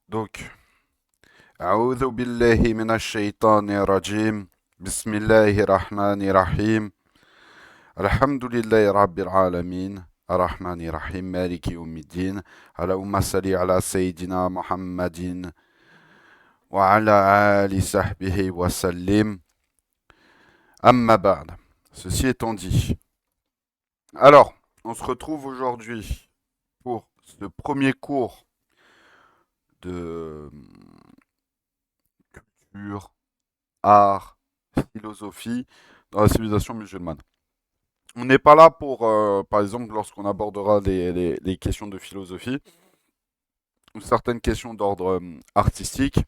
Donc, أعوذ بالله من الشيطان الرجيم بسم الله الرحمن الرحيم الحمد لله رب العالمين الرحمن الرحيم مالك يوم الدين اللهم صل على سيدنا محمد وعلى آل صحبه وسلم أما بعد. Ceci étant dit. Alors, on se retrouve aujourd'hui pour ce premier cours de culture, art, philosophie dans la civilisation musulmane. On n'est pas là pour, par exemple, lorsqu'on abordera les questions de philosophie ou certaines questions d'ordre artistique,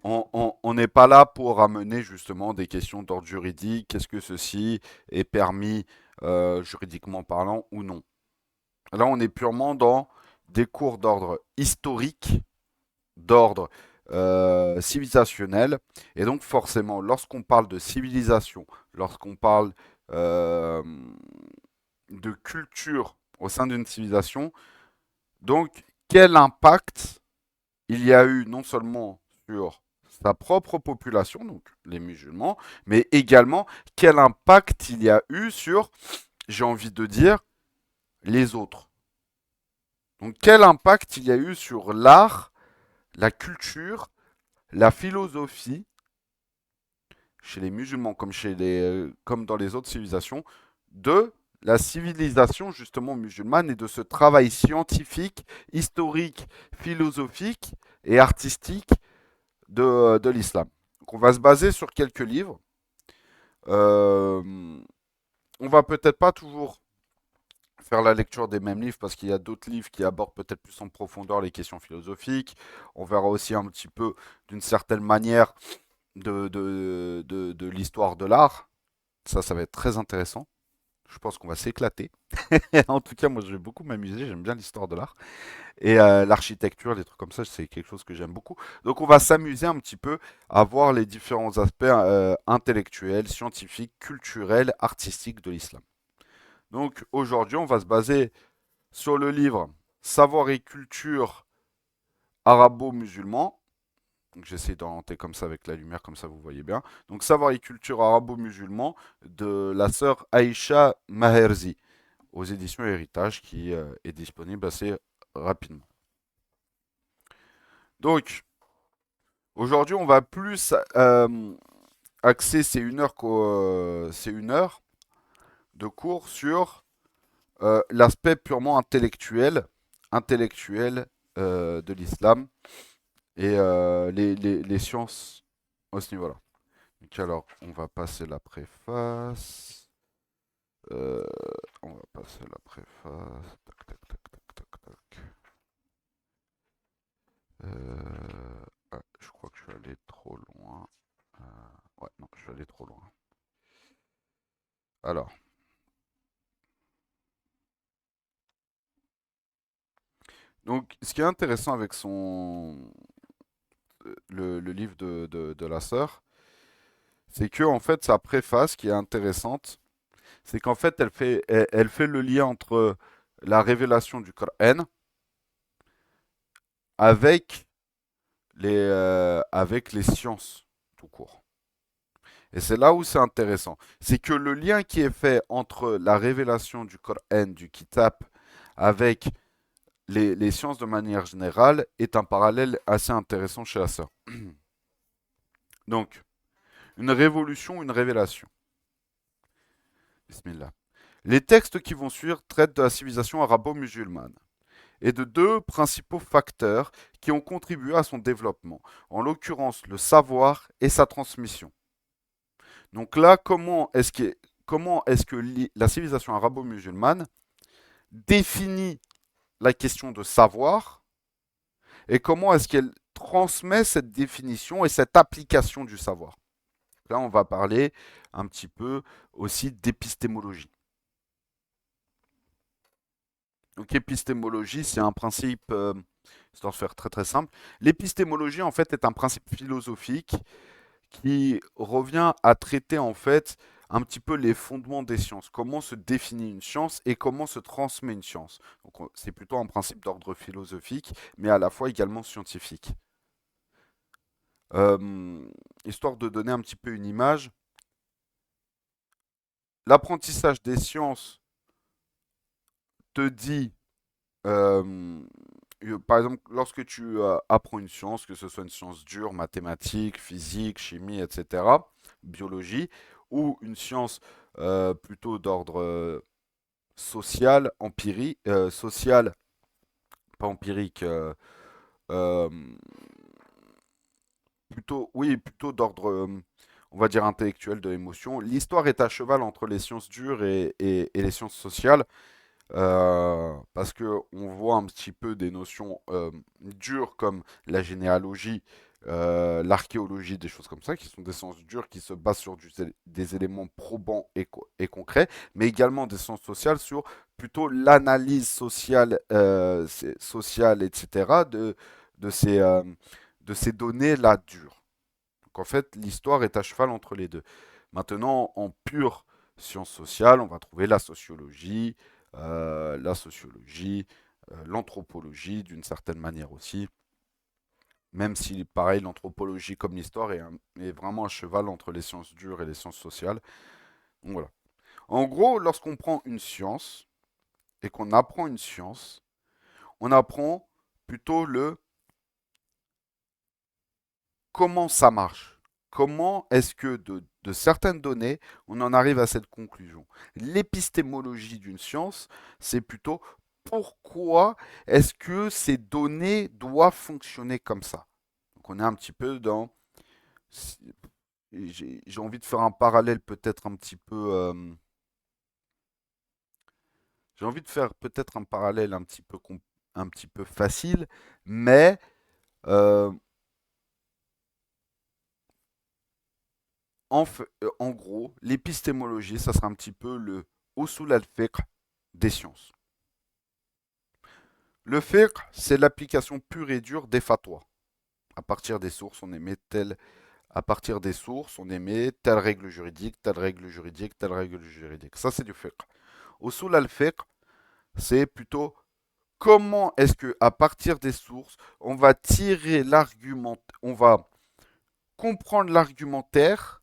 on n'est pas là pour amener justement des questions d'ordre juridique, qu'est-ce que ceci est permis juridiquement parlant ou non. Là, on est purement dans des cours d'ordre historique, d'ordre civilisationnel, et donc forcément, lorsqu'on parle de civilisation, lorsqu'on parle euh, de culture au sein d'une civilisation. Donc, quel impact il y a eu non seulement sur sa propre population, donc les musulmans, mais également quel impact il y a eu sur, j'ai envie de dire, les autres. Donc, quel impact il y a eu sur l'art, la culture, la philosophie, chez les musulmans comme dans les autres civilisations, de la civilisation justement musulmane et de ce travail scientifique, historique, philosophique et artistique de l'islam. Donc on va se baser sur quelques livres. Euh, on va peut-être pas toujours faire la lecture des mêmes livres parce qu'il y a d'autres livres qui abordent peut-être plus en profondeur les questions philosophiques. On verra aussi un petit peu d'une certaine manière de l'histoire de l'art. Ça va être très intéressant. Je pense qu'on va s'éclater. En tout cas, moi, je vais beaucoup m'amuser. J'aime bien l'histoire de l'art. Et l'architecture, les trucs comme ça, c'est quelque chose que j'aime beaucoup. Donc, on va s'amuser un petit peu à voir les différents aspects intellectuels, scientifiques, culturels, artistiques de l'islam. Donc, aujourd'hui, on va se baser sur le livre Savoir et culture arabo-musulman. Donc j'essaie d'orienter comme ça avec la lumière, comme ça vous voyez bien. Donc Savoir et culture arabo-musulman de la sœur Aïcha Maherzi aux éditions Héritage qui est disponible assez rapidement. Donc aujourd'hui on va plus axer ces une heure de cours sur l'aspect purement intellectuel de l'islam et les sciences à ce niveau-là. Donc alors, on va passer la préface. Euh, on va passer la préface. Tac, tac, tac, tac, tac, tac. Je crois que je suis allé trop loin. Ouais, non, je suis allé trop loin. Alors, donc, ce qui est intéressant avec le livre de la sœur, c'est que en fait, sa préface qui est intéressante, c'est qu'en fait, elle fait le lien entre la révélation du Coran avec avec les sciences tout court. Et c'est là où c'est intéressant. C'est que le lien qui est fait entre la révélation du Coran, du Kitab, avec les sciences de manière générale, est un parallèle assez intéressant chez la sœur. Donc, une révolution, une révélation. Bismillah. Les textes qui vont suivre traitent de la civilisation arabo-musulmane et de deux principaux facteurs qui ont contribué à son développement, en l'occurrence le savoir et sa transmission. Donc là, comment est-ce que la civilisation arabo-musulmane définit la question de savoir et comment est-ce qu'elle transmet cette définition et cette application du savoir. Là, on va parler un petit peu aussi d'épistémologie. Donc épistémologie, c'est un principe, histoire de faire très très simple, l'épistémologie en fait est un principe philosophique qui revient à traiter en fait un petit peu les fondements des sciences, comment se définit une science et comment se transmet une science. Donc c'est plutôt un principe d'ordre philosophique, mais à la fois également scientifique. Euh, Histoire de donner un petit peu une image, l'apprentissage des sciences te dit, euh, par exemple, lorsque tu apprends une science, que ce soit une science dure, mathématiques, physique, chimie, etc., biologie, ou une science plutôt d'ordre social, empirique, social, pas empirique, euh, plutôt, oui, plutôt d'ordre, on va dire, intellectuel, de l'émotion. L'histoire est à cheval entre les sciences dures et les sciences sociales. Parce que on voit un petit peu des notions dures comme la généalogie, l'archéologie, des choses comme ça, qui sont des sciences dures qui se basent sur des éléments probants et concrets, mais également des sciences sociales sur plutôt l'analyse sociale, sociale, etc., de ces données-là dures. Donc en fait, l'histoire est à cheval entre les deux. Maintenant, en pure sciences sociales, on va trouver la sociologie, l'anthropologie d'une certaine manière aussi. Même si, pareil, l'anthropologie comme l'histoire est vraiment à cheval entre les sciences dures et les sciences sociales. Donc voilà. En gros, lorsqu'on prend une science et qu'on apprend une science, on apprend plutôt le comment ça marche. Comment est-ce que de certaines données, on en arrive à cette conclusion. L'épistémologie d'une science, c'est plutôt pourquoi est-ce que ces données doivent fonctionner comme ça. Donc on est un petit peu dans... J'ai envie de faire un parallèle peut-être un petit peu... j'ai envie de faire peut-être un parallèle un petit peu facile, mais euh, en gros, l'épistémologie, ça sera un petit peu le usul al-fiqh des sciences. Le fiqh, c'est l'application pure et dure des fatwas. À partir des sources, on émet à partir des sources, on émet telle règle juridique, telle règle juridique, telle règle juridique. Ça, c'est du fiqh. Usul al-fiqh, c'est plutôt comment est-ce que, à partir des sources, on va tirer l'argument, on va comprendre l'argumentaire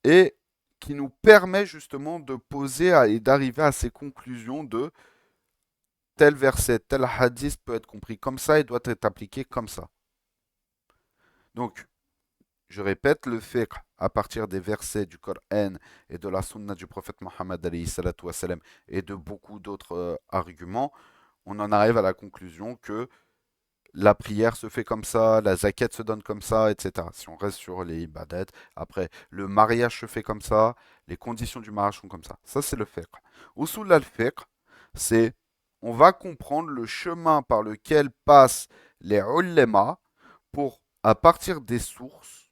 et qui nous permet justement de poser et d'arriver à ces conclusions de tel verset, tel hadith peut être compris comme ça et doit être appliqué comme ça. Donc, je répète, le fiqh à partir des versets du Coran et de la sunna du prophète Mohammed et de beaucoup d'autres arguments, on en arrive à la conclusion que la prière se fait comme ça, la zakat se donne comme ça, etc. Si on reste sur les ibadat, après, le mariage se fait comme ça, les conditions du mariage sont comme ça. Ça, c'est le fiqh. Usul al-fiqh, c'est on va comprendre le chemin par lequel passent les ulema pour, à partir des sources,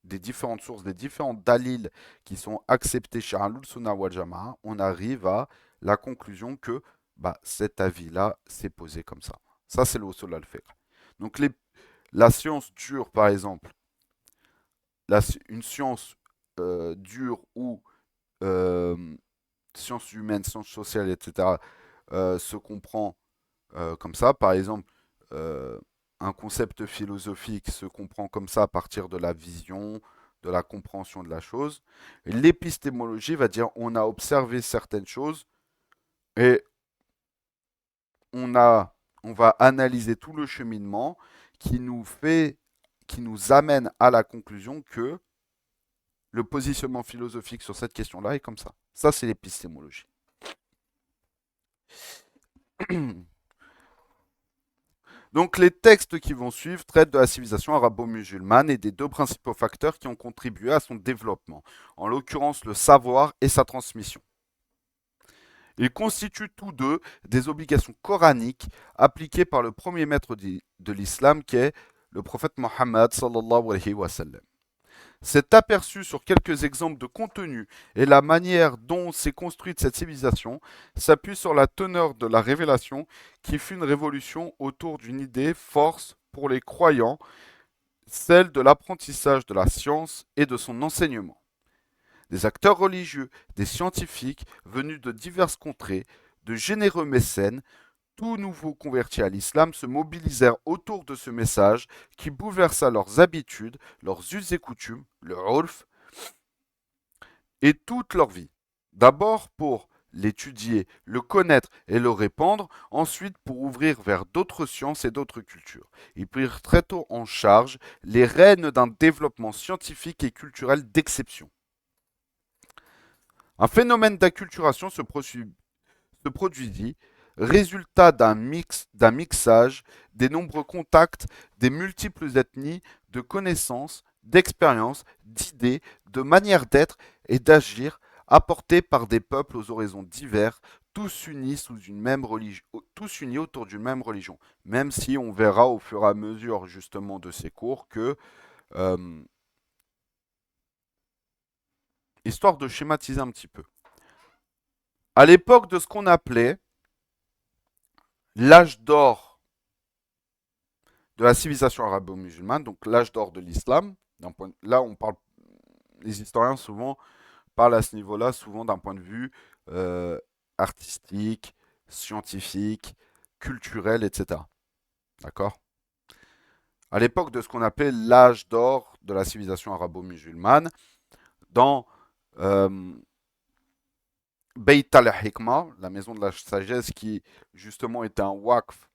des différentes sources, des différents dalils qui sont acceptés chez Ahlul Sunnah wal Jama'a, on arrive à la conclusion que bah, cet avis-là s'est posé comme ça. Ça, c'est le usul al-fiqh. Donc la science dure, par exemple, une science dure ou euh, sciences humaines, sciences sociales, etc., se comprend comme ça. Par exemple, euh, un concept philosophique se comprend comme ça à partir de la vision, de la compréhension de la chose. L'épistémologie va dire on a observé certaines choses et on a, on va analyser tout le cheminement qui nous fait, qui nous amène à la conclusion que le positionnement philosophique sur cette question-là est comme ça. Ça, c'est l'épistémologie. Donc, les textes qui vont suivre traitent de la civilisation arabo-musulmane et des deux principaux facteurs qui ont contribué à son développement, en l'occurrence le savoir et sa transmission. Ils constituent tous deux des obligations coraniques appliquées par le premier maître de l'islam qui est le prophète Mohammed sallallahu alayhi wa sallam. Cet aperçu sur quelques exemples de contenu et la manière dont s'est construite cette civilisation s'appuie sur la teneur de la révélation qui fut une révolution autour d'une idée force pour les croyants, celle de l'apprentissage de la science et de son enseignement. des acteurs religieux, des scientifiques venus de diverses contrées, de généreux mécènes, tout nouveau convertis à l'islam se mobilisèrent autour de ce message qui bouleversa leurs habitudes, leurs us et coutumes, le urf, et toute leur vie. D'abord pour l'étudier, le connaître et le répandre, ensuite pour ouvrir vers d'autres sciences et d'autres cultures. Ils prirent très tôt en charge les rênes d'un développement scientifique et culturel d'exception. Un phénomène d'acculturation se produisit, résultat d'un mixage des nombreux contacts des multiples ethnies, de connaissances, d'expériences, d'idées, de manières d'être et d'agir apportés par des peuples aux horizons divers, tous unis sous une même religion, tous unis autour d'une même religion. Même si on verra au fur et à mesure justement de ces cours que, euh, histoire de schématiser un petit peu, à l'époque de ce qu'on appelait l'âge d'or de la civilisation arabo-musulmane, donc l'âge d'or de l'islam. Là, on parle, les historiens souvent parlent à ce niveau-là, souvent d'un point de vue euh, artistique, scientifique, culturel, etc. D'accord. À l'époque de ce qu'on appelait l'âge d'or de la civilisation arabo-musulmane, dans euh, Beit al-Hikmah, la maison de la sagesse, qui justement était un waqf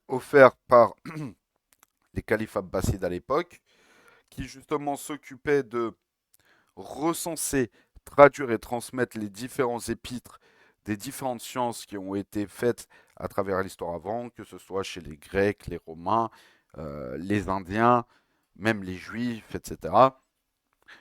offert par les califes abbassides à l'époque, qui justement s'occupait de recenser, traduire et transmettre les différents épîtres des différentes sciences qui ont été faites à travers l'histoire avant, que ce soit chez les Grecs, les Romains, les Indiens, même les Juifs, etc.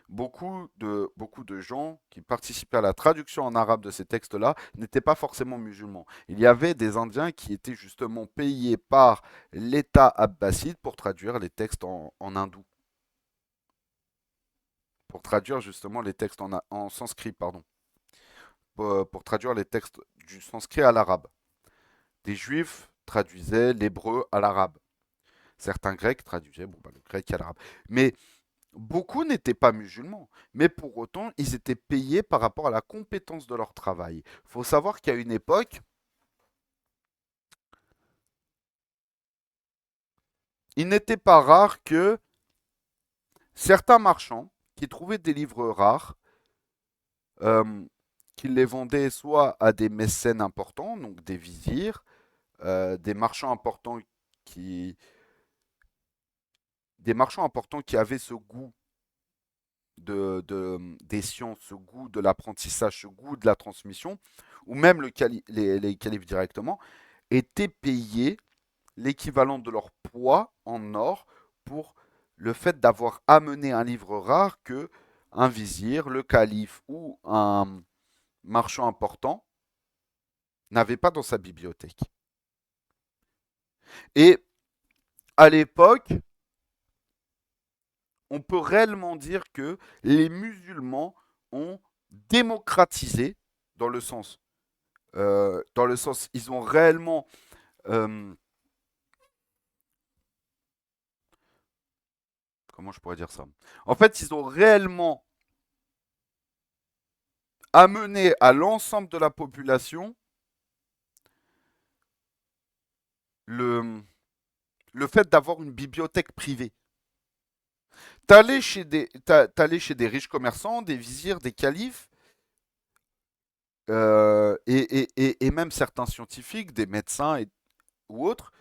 Beaucoup de gens qui participaient à la traduction en arabe de ces textes-là n'étaient pas forcément musulmans. Il y avait des Indiens qui étaient justement payés par l'État abbasside pour traduire les textes en hindou, pour traduire justement les textes en sanskrit, pardon, pour traduire les textes du sanskrit à l'arabe. Des juifs traduisaient l'hébreu à l'arabe. Certains grecs traduisaient le grec à l'arabe. Mais beaucoup n'étaient pas musulmans, mais pour autant, ils étaient payés par rapport à la compétence de leur travail. Il faut savoir qu'à une époque, il n'était pas rare que certains marchands qui trouvaient des livres rares, euh, qu'ils les vendaient soit à des mécènes importants, donc des vizirs, des marchands importants qui, des marchands importants qui avaient ce goût des sciences, ce goût de l'apprentissage, ce goût de la transmission, ou même les califes directement, étaient payés l'équivalent de leur poids en or pour le fait d'avoir amené un livre rare que un vizir, le calife ou un marchand important n'avait pas dans sa bibliothèque. Et à l'époque, on peut réellement dire que les musulmans ont démocratisé dans le sens, ils ont réellement, euh, comment je pourrais dire ça? En fait, ils ont réellement amené à l'ensemble de la population le, le fait d'avoir une bibliothèque privée. T'allais chez des riches commerçants, des vizirs, des califes, et même certains scientifiques, des médecins ou autres,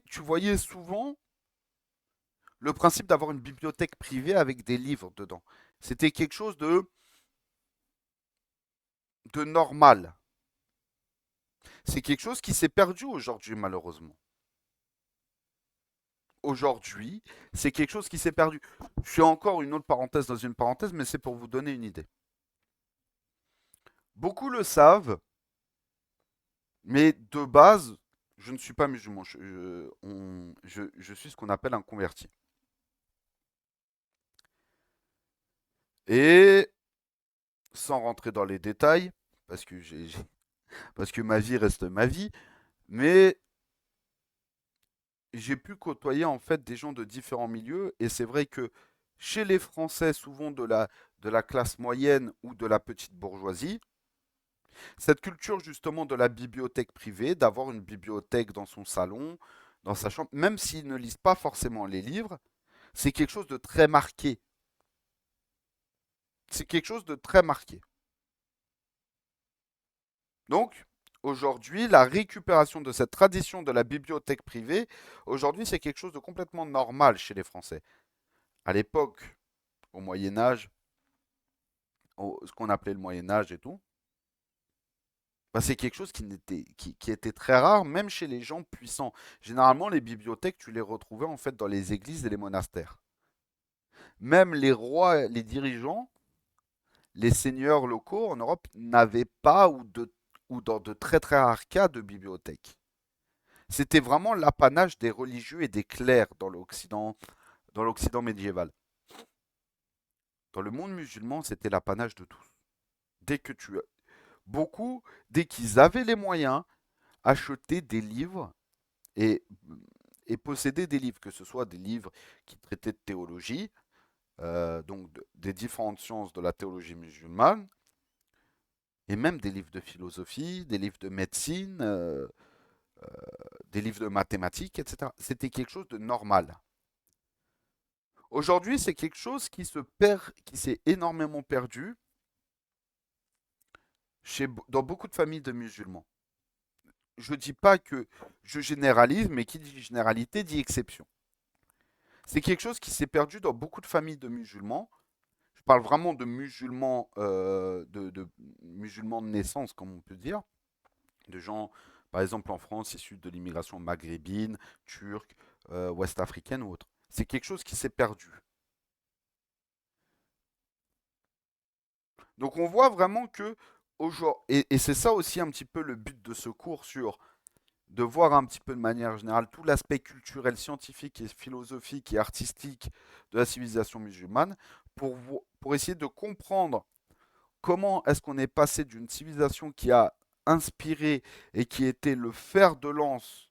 tu voyais souvent le principe d'avoir une bibliothèque privée avec des livres dedans. C'était quelque chose de normal. C'est quelque chose qui s'est perdu aujourd'hui, malheureusement. Aujourd'hui, c'est quelque chose qui s'est perdu. Je fais encore une autre parenthèse dans une parenthèse, mais c'est pour vous donner une idée. Beaucoup le savent, mais de base, je ne suis pas musulman. Je suis ce qu'on appelle un converti. Et sans rentrer dans les détails, parce que, parce que ma vie reste ma vie, mais j'ai pu côtoyer en fait des gens de différents milieux, et c'est vrai que chez les Français, souvent de la classe moyenne ou de la petite bourgeoisie, cette culture justement de la bibliothèque privée, d'avoir une bibliothèque dans son salon, dans sa chambre, même s'ils ne lisent pas forcément les livres, c'est quelque chose de très marqué. C'est quelque chose de très marqué. Donc, aujourd'hui, la récupération de cette tradition de la bibliothèque privée, aujourd'hui, c'est quelque chose de complètement normal chez les Français. À l'époque, au Moyen Âge, ce qu'on appelait le Moyen Âge et tout, bah, c'est quelque chose qui était très rare, même chez les gens puissants. Généralement, les bibliothèques, tu les retrouvais en fait dans les églises et les monastères. Même les rois, les dirigeants, les seigneurs locaux en Europe n'avaient pas ou dans de très très rares cas de bibliothèque. C'était vraiment l'apanage des religieux et des clercs dans l'Occident médiéval. Dans le monde musulman, c'était l'apanage de tous. Dès que tu beaucoup, dès qu'ils avaient les moyens, achetaient des livres et, et possédaient des livres, que ce soit des livres qui traitaient de théologie, des différentes sciences de la théologie musulmane, et même des livres de philosophie, des livres de médecine, des livres de mathématiques, etc. C'était quelque chose de normal. Aujourd'hui, c'est quelque chose qui se perd, qui s'est énormément perdu dans beaucoup de familles de musulmans. Je ne dis pas que je généralise, mais qui dit généralité dit exception. C'est quelque chose qui s'est perdu dans beaucoup de familles de musulmans. Je parle vraiment de musulmans, de musulmans de naissance, comme on peut dire, de gens, par exemple en France, issus de l'immigration maghrébine, turque, ouest-africaine ou autre. C'est quelque chose qui s'est perdu. Donc on voit vraiment que aujourd'hui, et c'est ça aussi un petit peu le but de ce cours sur de voir un petit peu de manière générale tout l'aspect culturel, scientifique et philosophique et artistique de la civilisation musulmane pour essayer de comprendre comment est-ce qu'on est passé d'une civilisation qui a inspiré et qui était le fer de lance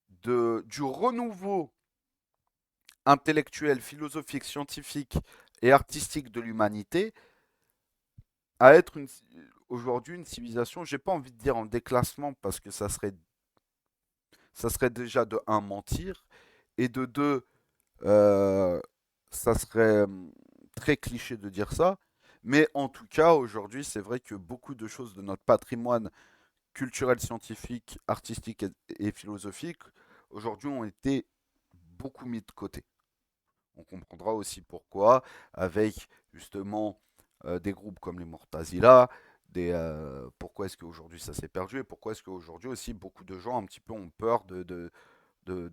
du renouveau intellectuel, philosophique, scientifique et artistique de l'humanité à être aujourd'hui une civilisation, j'ai pas envie de dire en déclassement parce que ça serait déjà de un mentir et de deux euh, ça serait très cliché de dire ça, mais en tout cas aujourd'hui c'est vrai que beaucoup de choses de notre patrimoine culturel, scientifique, artistique et philosophique aujourd'hui ont été beaucoup mis de côté. On comprendra aussi pourquoi, avec justement des groupes comme les Mortazila, pourquoi est-ce qu'aujourd'hui ça s'est perdu et pourquoi est-ce qu'aujourd'hui aussi beaucoup de gens un petit peu ont peur de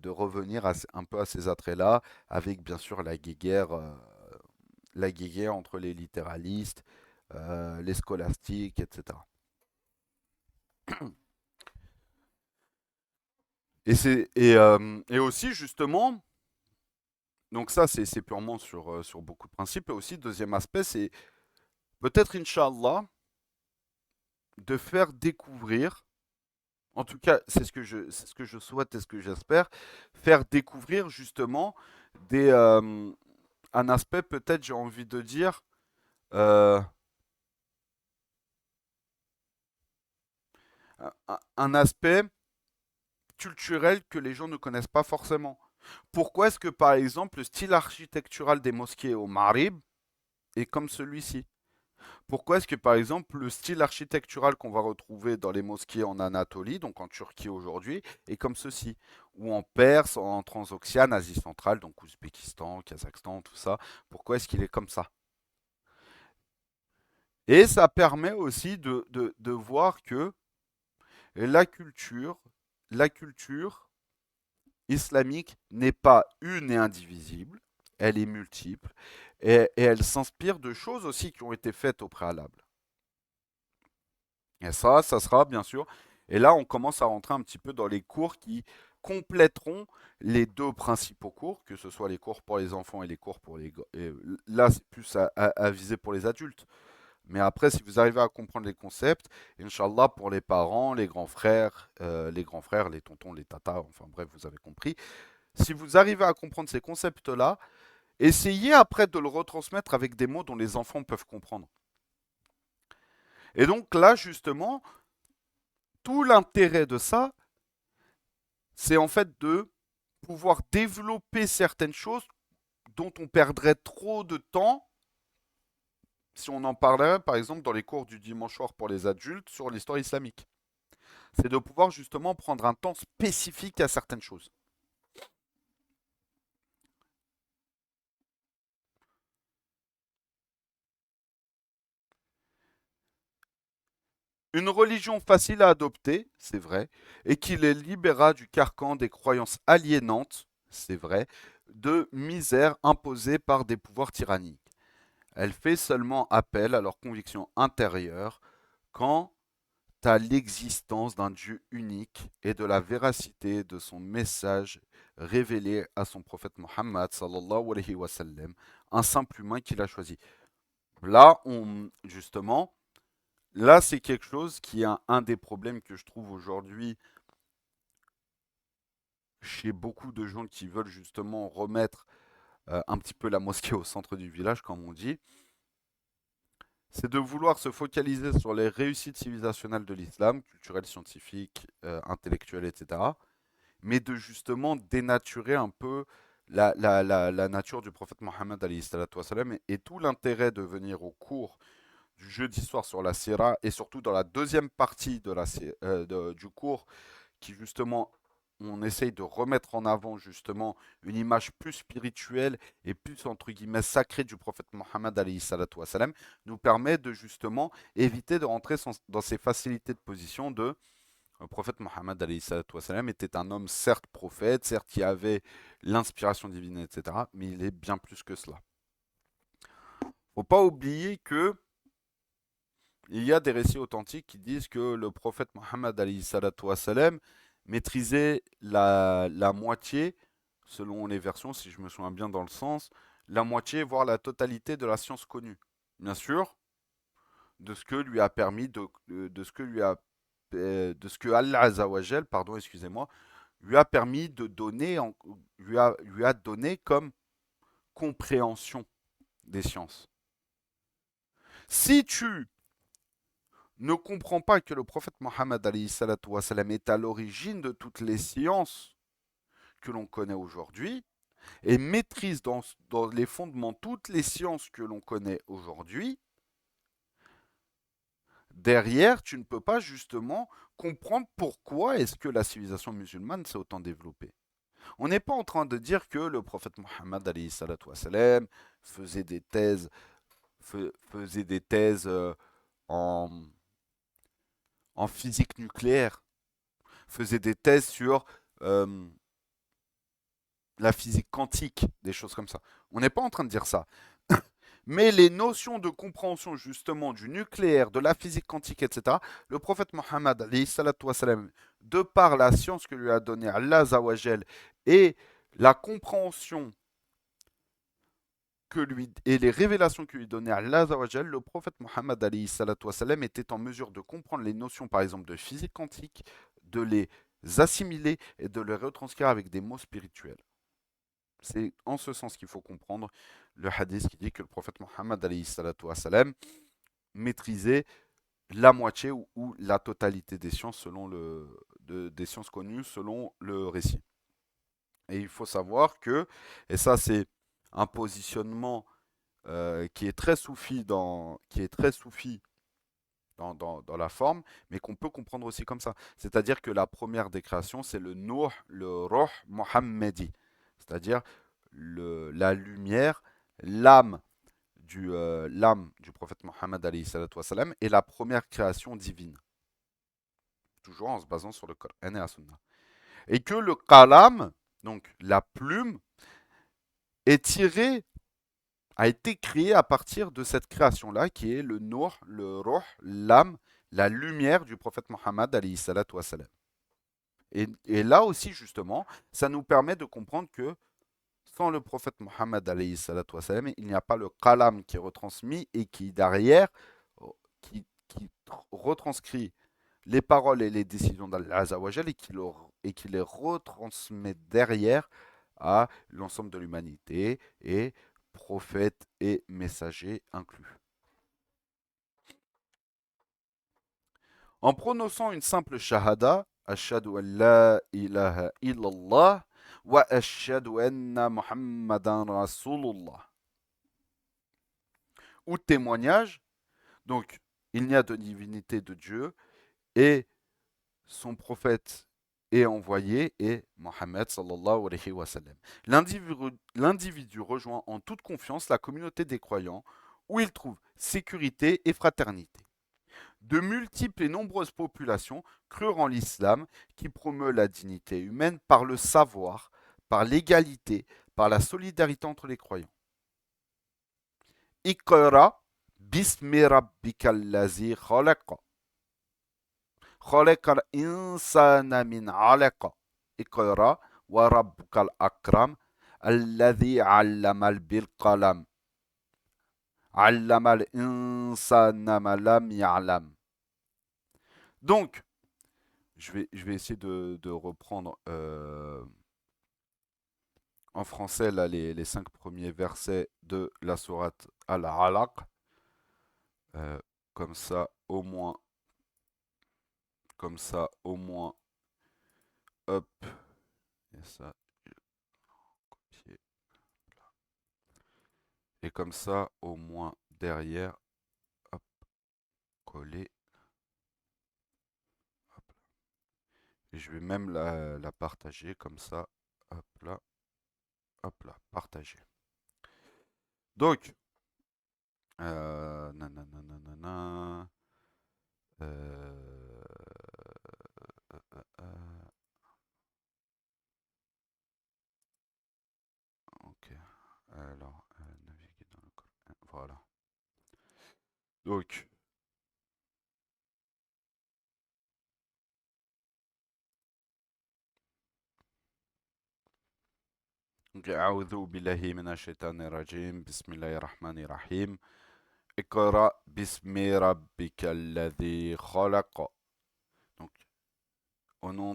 revenir un peu à ces attraits-là, avec bien sûr la guéguerre entre les littéralistes, les scolastiques, etc. Et aussi justement, donc ça c'est purement sur beaucoup de principes, et aussi deuxième aspect, c'est peut-être, Inch'Allah, de faire découvrir, en tout cas, c'est ce que je souhaite et ce que j'espère, faire découvrir justement des, euh, un aspect, peut-être, j'ai envie de dire, euh, un aspect culturel que les gens ne connaissent pas forcément. Pourquoi est-ce que, par exemple, le style architectural des mosquées au Maghreb est comme celui-ci? Pourquoi est-ce que, par exemple, le style architectural qu'on va retrouver dans les mosquées en Anatolie, donc en Turquie aujourd'hui, est comme ceci? Ou en Perse, en Transoxiane, Asie centrale, donc Ouzbékistan, Kazakhstan, tout ça. Pourquoi est-ce qu'il est comme ça? Et ça permet aussi de voir que la culture, la culture islamique n'est pas une et indivisible, elle est multiple, et elle s'inspire de choses aussi qui ont été faites au préalable. Et ça sera bien sûr. Et là, on commence à rentrer un petit peu dans les cours qui compléteront les deux principaux cours, que ce soit les cours pour les enfants et les cours pour les... Là, c'est plus à viser pour les adultes. Mais après, si vous arrivez à comprendre les concepts, Inch'Allah, pour les parents, les grands frères, les tontons, les tatas, enfin bref, vous avez compris. Si vous arrivez à comprendre ces concepts-là, essayez après de le retransmettre avec des mots dont les enfants peuvent comprendre. Et donc là, justement, tout l'intérêt de ça, c'est en fait de pouvoir développer certaines choses dont on perdrait trop de temps si on en parlait, par exemple, dans les cours du dimanche soir pour les adultes sur l'histoire islamique. C'est de pouvoir justement prendre un temps spécifique à certaines choses. Une religion facile à adopter, c'est vrai, et qui les libéra du carcan des croyances aliénantes, c'est vrai, de misère imposée par des pouvoirs tyranniques. Elle fait seulement appel à leurs convictions intérieures quant à l'existence d'un Dieu unique et de la véracité de son message révélé à son prophète Mohammed sallallahu alayhi wa sallam, un simple humain qu'il a choisi. Là, justement, là, c'est quelque chose qui est un des problèmes que je trouve aujourd'hui chez beaucoup de gens qui veulent justement remettre un petit peu la mosquée au centre du village, comme on dit. C'est de vouloir se focaliser sur les réussites civilisationnelles de l'islam, culturelles, scientifiques, intellectuelles, etc. Mais de justement dénaturer un peu la nature du prophète Mohammed alayhi salatu wassalam, et tout l'intérêt de venir au cours du jeudi soir sur la Sira, et surtout dans la deuxième partie du cours, qui justement on essaye de remettre en avant justement une image plus spirituelle et plus entre guillemets sacrée du prophète Mohammed alayhi salatu wassalam, nous permet de justement éviter de rentrer dans ces facilités de position de le prophète Mohammed alayhi salatu wassalam était un homme certes prophète, certes qui avait l'inspiration divine, etc., mais il est bien plus que cela. Faut pas oublier que il y a des récits authentiques qui disent que le prophète Mohammed alayhi salatu wassalam maîtrisait la moitié, selon les versions, si je me souviens bien dans le sens, la moitié, voire la totalité de la science connue. Bien sûr, de ce que lui a permis, de ce que lui a, de ce que Allah Azzawajal, pardon, excusez-moi, lui a permis de donner, lui a donné comme compréhension des sciences. Si tu ne comprends pas que le prophète Mohammed alayhi salatu wassalam est à l'origine de toutes les sciences que l'on connaît aujourd'hui et maîtrise dans les fondements toutes les sciences que l'on connaît aujourd'hui, derrière, tu ne peux pas justement comprendre pourquoi est-ce que la civilisation musulmane s'est autant développée. On n'est pas en train de dire que le prophète Mohammed alayhi salatu wassalam faisait des thèses, faisait des thèses en, en physique nucléaire, faisait des thèses sur euh, la physique quantique, des choses comme ça. On n'est pas en train de dire ça. Mais les notions de compréhension justement du nucléaire, de la physique quantique, etc., le prophète Mohammed, alayhi salatu wassalam, de par la science que lui a donnée Allah Zawajel et la compréhension et les révélations que lui donnait Allah Azawajal, le prophète Mohammed alayhi salatu wassalam, était en mesure de comprendre les notions par exemple de physique quantique, de les assimiler et de les retranscrire avec des mots spirituels. C'est en ce sens qu'il faut comprendre le hadith qui dit que le prophète Mohammed alayhi salatu wassalam maîtrisait la moitié ou la totalité des sciences des sciences connues selon le récit. Et il faut savoir que, et ça c'est un positionnement qui est très soufi dans la forme, mais qu'on peut comprendre aussi comme ça. C'est-à-dire que la première des créations, c'est le Nur, le Roh Mohammedi, c'est-à-dire la lumière, l'âme l'âme du prophète Mohammed alayhi salatu wassalam, est la première création divine, toujours en se basant sur le Coran et la Sunna. Et que le qalam, donc la plume, est tiré a été créé à partir de cette création-là, qui est le Nour, le Roh, l'âme, la lumière du prophète Mohammed alayhi salatu wassalam. Et là aussi, justement, ça nous permet de comprendre que sans le prophète Mohammed alayhi salatu wassalam, il n'y a pas le qalam qui est retransmis et qui, derrière, qui retranscrit les paroles et les décisions d'Allah Azawajal et qui les retransmet derrière à l'ensemble de l'humanité et prophètes et messagers inclus. En prononçant une simple shahada, Ashhadu an la ilaha illallah wa ashhadu anna Muhammadan Rasulullah, ou témoignage, donc il n'y a de divinité de Dieu et son prophète est envoyé est Mohammed sallallahu alayhi wa sallam. L'individu rejoint en toute confiance la communauté des croyants où il trouve sécurité et fraternité. De multiples et nombreuses populations crurent en l'islam qui promeut la dignité humaine par le savoir, par l'égalité, par la solidarité entre les croyants. Iqra bismi rabbikal lazi khalaqa. خلق الإنسان من علق اقرأ وربك الأكرم الذي علم بالقلم علم الإنسان ما لم يعلم. Donc, je vais essayer de reprendre en français là, les 5 premiers versets de la sourate Al-Alaq. Comme ça, au moins, hop, et ça, copier. Et comme ça, au moins, derrière, hop, coller. Hop. Et je vais même la partager comme ça, hop là, partager. Donc, nanana, ok, alors, naviguer dans le Coran, voilà. Donc, أعوذ بالله من الشيطان الرجيم بسم الله الرحمن الرحيم اقرأ باسم ربك الذي خلق. Donc, au nom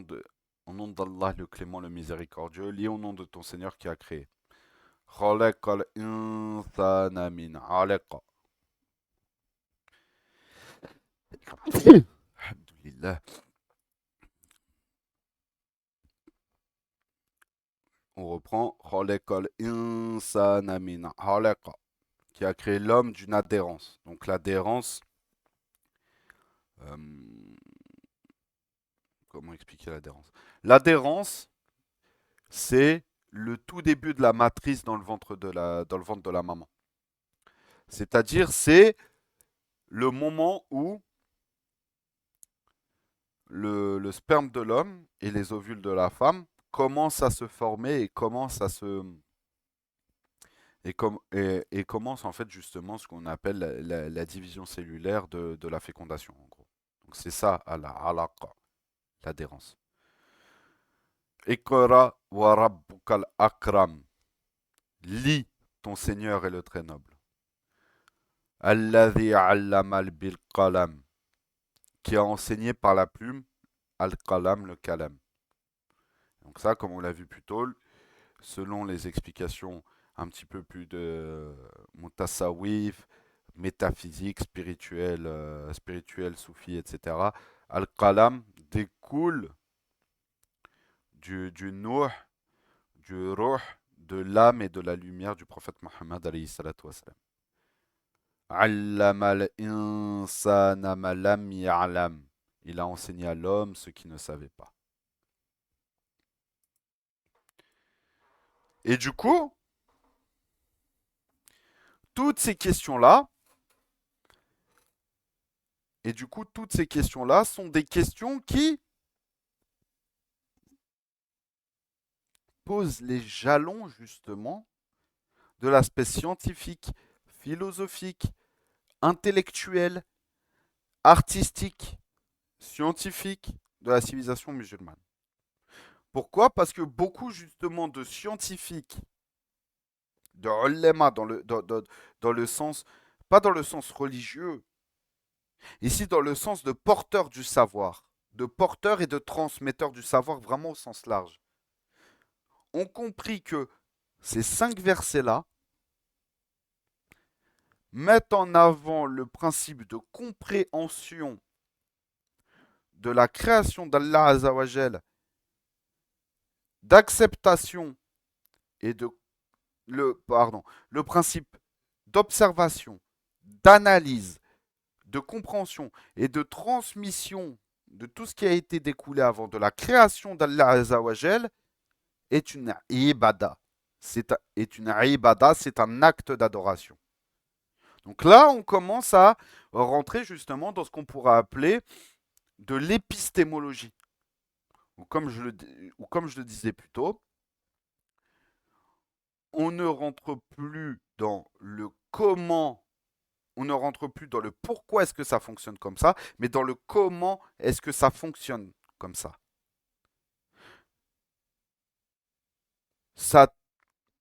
d'Allah le clément, le miséricordieux, lis au nom de ton Seigneur qui a créé. خلق الإنسان من علق. Alhamdulillah. On reprend خلق الإنسان من علق, qui a créé l'homme d'une adhérence. Donc l'adhérence, comment expliquer l'adhérence? L'adhérence, c'est le tout début de la matrice dans le ventre de la maman. C'est-à-dire, c'est le moment où le sperme de l'homme et les ovules de la femme commencent à se former et commencent à se et commence en fait justement ce qu'on appelle la division cellulaire de la fécondation en gros. Donc c'est ça al-alaqa, l'adhérence. Iqra wa rabbukal akram. Lis, ton Seigneur est le très noble. Alladhi allama bil qalam, qui a enseigné par la plume al-qalam, le kalam. Donc ça, comme on l'a vu plus tôt, selon les explications un petit peu plus de mutasawif, métaphysique, spirituel, soufi, etc. Al-qalam découle du nouh, du ruh, de l'âme et de la lumière du prophète Mohammed alayhi salatu wassalam. Allama al-insana ma lam ya'lam. Il a enseigné à l'homme ce qu'il ne savait pas. Et du coup, toutes ces questions-là, sont des questions qui posent les jalons justement de l'aspect scientifique, philosophique, intellectuel, artistique, scientifique de la civilisation musulmane. Pourquoi? Parce que beaucoup justement de scientifiques, de ulama dans le sens, pas dans le sens religieux, ici dans le sens de porteur du savoir, de porteur et de transmetteur du savoir vraiment au sens large, ont compris que ces 5 versets-là mettent en avant le principe de compréhension de la création d'Allah Azzawajal, d'acceptation et de le principe d'observation, d'analyse, de compréhension et de transmission de tout ce qui a été découlé avant de la création d'Allah Azzawajal est une ibada. Est une ibada, c'est un acte d'adoration. Donc là, on commence à rentrer justement dans ce qu'on pourrait appeler de l'épistémologie. Ou comme je le disais plus tôt, on ne rentre plus dans le comment, on ne rentre plus dans le pourquoi est-ce que ça fonctionne comme ça, mais dans le comment est-ce que ça fonctionne comme ça. Ça,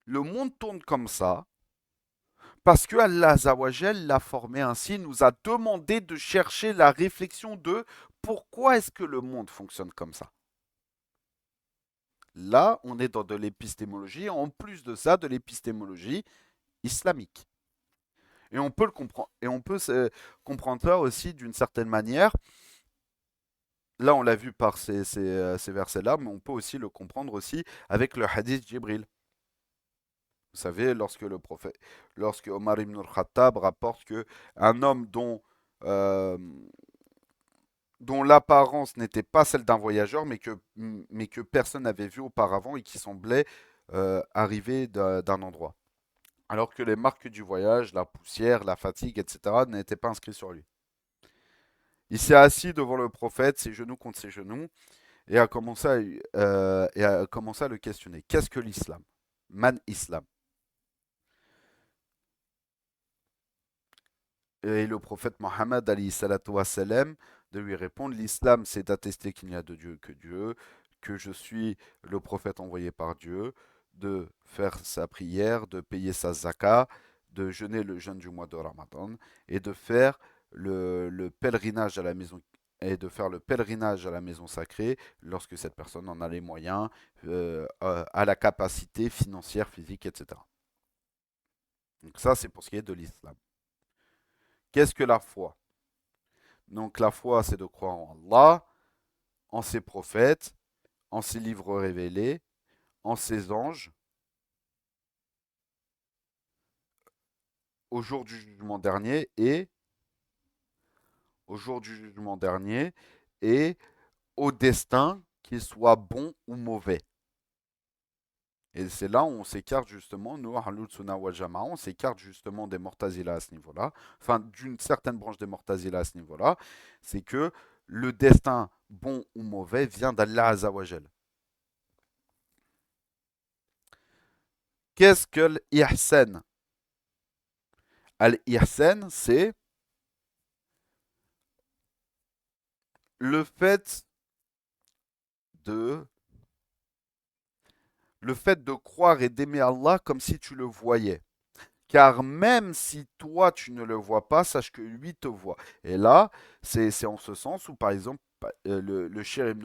le monde tourne comme ça parce que Allah Azawajal l'a formé ainsi, nous a demandé de chercher la réflexion de pourquoi est-ce que le monde fonctionne comme ça. Là, on est dans de l'épistémologie, en plus de ça, de l'épistémologie islamique. Et on peut le comprendre, et on peut comprendre ça aussi d'une certaine manière. Là, on l'a vu par ces versets-là, mais on peut aussi le comprendre aussi avec le hadith Jibril. Vous savez, lorsque Omar ibn al-Khattab rapporte que un homme euh, dont l'apparence n'était pas celle d'un voyageur, mais que personne n'avait vu auparavant et qui semblait arriver d'un endroit. Alors que les marques du voyage, la poussière, la fatigue, etc., n'étaient pas inscrites sur lui. Il s'est assis devant le prophète, ses genoux contre ses genoux, et a commencé à le questionner. Qu'est-ce que l'islam? Man Islam. Et le prophète Mohammed alayhi salatu wassalam, de lui répondre, l'islam c'est d'attester qu'il n'y a de Dieu, que je suis le prophète envoyé par Dieu, de faire sa prière, de payer sa zakat, de jeûner le jeûne du mois de Ramadan et de faire le pèlerinage à la maison sacrée lorsque cette personne en a les moyens, a la capacité financière, physique, etc. Donc ça c'est pour ce qui est de l'islam. Qu'est-ce que la foi? Donc la foi, c'est de croire en Allah, en ses prophètes, en ses livres révélés, en ses anges, au jour du jugement dernier et au jour du jugement dernier et au destin, qu'il soit bon ou mauvais. Et c'est là où on s'écarte justement, nous, Ahlul Sunnah wal Jama'a, on s'écarte justement des Mortazila à ce niveau-là, enfin d'une certaine branche des Mortazila à ce niveau-là, c'est que le destin bon ou mauvais vient d'Allah Azawajal. Qu'est-ce que l'ihsan? Al-ihsan, c'est le fait de croire et d'aimer Allah comme si tu le voyais. Car même si toi tu ne le vois pas, sache que lui te voit. Et là, c'est en ce sens où, par exemple, le Cheikh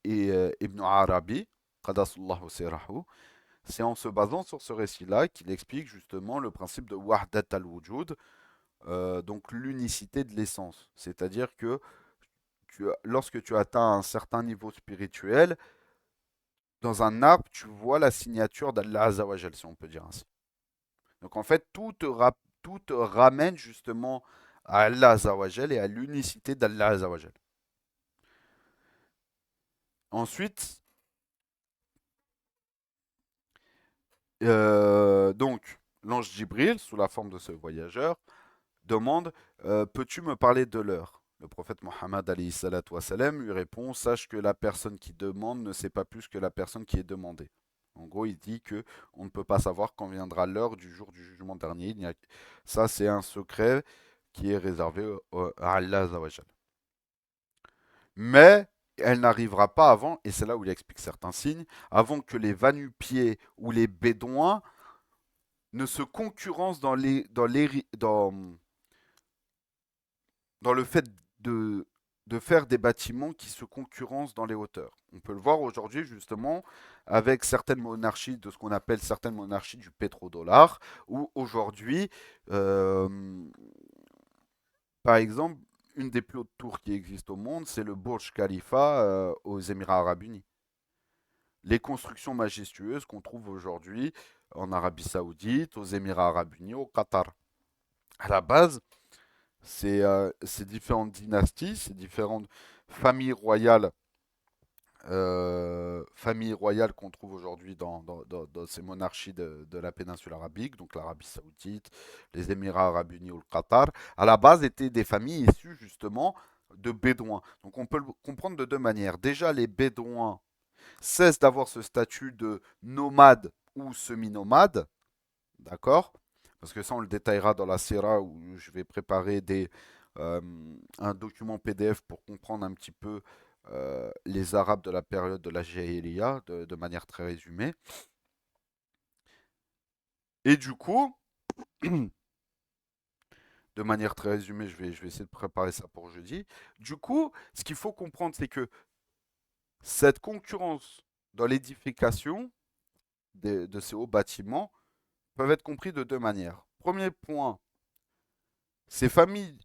Ibn Arabi, Qadasullahu sirahu, c'est en se basant sur ce récit-là qu'il explique justement le principe de Wahdat al-Wujud, donc l'unicité de l'essence. C'est-à-dire que lorsque tu atteins un certain niveau spirituel, dans un arbre, tu vois la signature d'Allah Azawajal, si on peut dire ainsi. Donc en fait, tout te ramène justement à Allah Azawajal et à l'unicité d'Allah Azawajal. Ensuite, donc, l'ange Jibril, sous la forme de ce voyageur, demande peux-tu me parler de l'heure? Le prophète Mohammed alayhi salatu wassalam, lui répond sache que la personne qui demande ne sait pas plus que la personne qui est demandée. En gros, il dit que on ne peut pas savoir quand viendra l'heure du jour du jugement dernier. Ça, c'est un secret qui est réservé à Allah Azawajal. Mais elle n'arrivera pas avant, et c'est là où il explique certains signes, avant que les va-nu-pieds ou les bédouins ne se concurrencent dans le fait de faire des bâtiments qui se concurrencent dans les hauteurs. On peut le voir aujourd'hui justement avec certaines monarchies, de ce qu'on appelle certaines monarchies du pétrodollar, où aujourd'hui, euh, par exemple, une des plus hautes tours qui existent au monde, c'est le Burj Khalifa aux Émirats Arabes Unis. Les constructions majestueuses qu'on trouve aujourd'hui en Arabie Saoudite, aux Émirats Arabes Unis, au Qatar. À la base, ces différentes dynasties, ces différentes familles royales qu'on trouve aujourd'hui dans ces monarchies de la péninsule arabique, donc l'Arabie Saoudite, les Émirats Arabes Unis ou le Qatar, à la base étaient des familles issues justement de Bédouins. Donc on peut le comprendre de deux manières. Déjà, les Bédouins cessent d'avoir ce statut de nomade ou semi-nomade, d'accord? Parce que ça, on le détaillera dans la Sira où je vais préparer euh, un document PDF pour comprendre un petit peu les Arabes de la période de la Jahiliya de manière très résumée. Et du coup, de manière très résumée, je vais essayer de préparer ça pour jeudi. Du coup, ce qu'il faut comprendre, c'est que cette concurrence dans l'édification de ces hauts bâtiments peuvent être compris de deux manières. Premier point, ces familles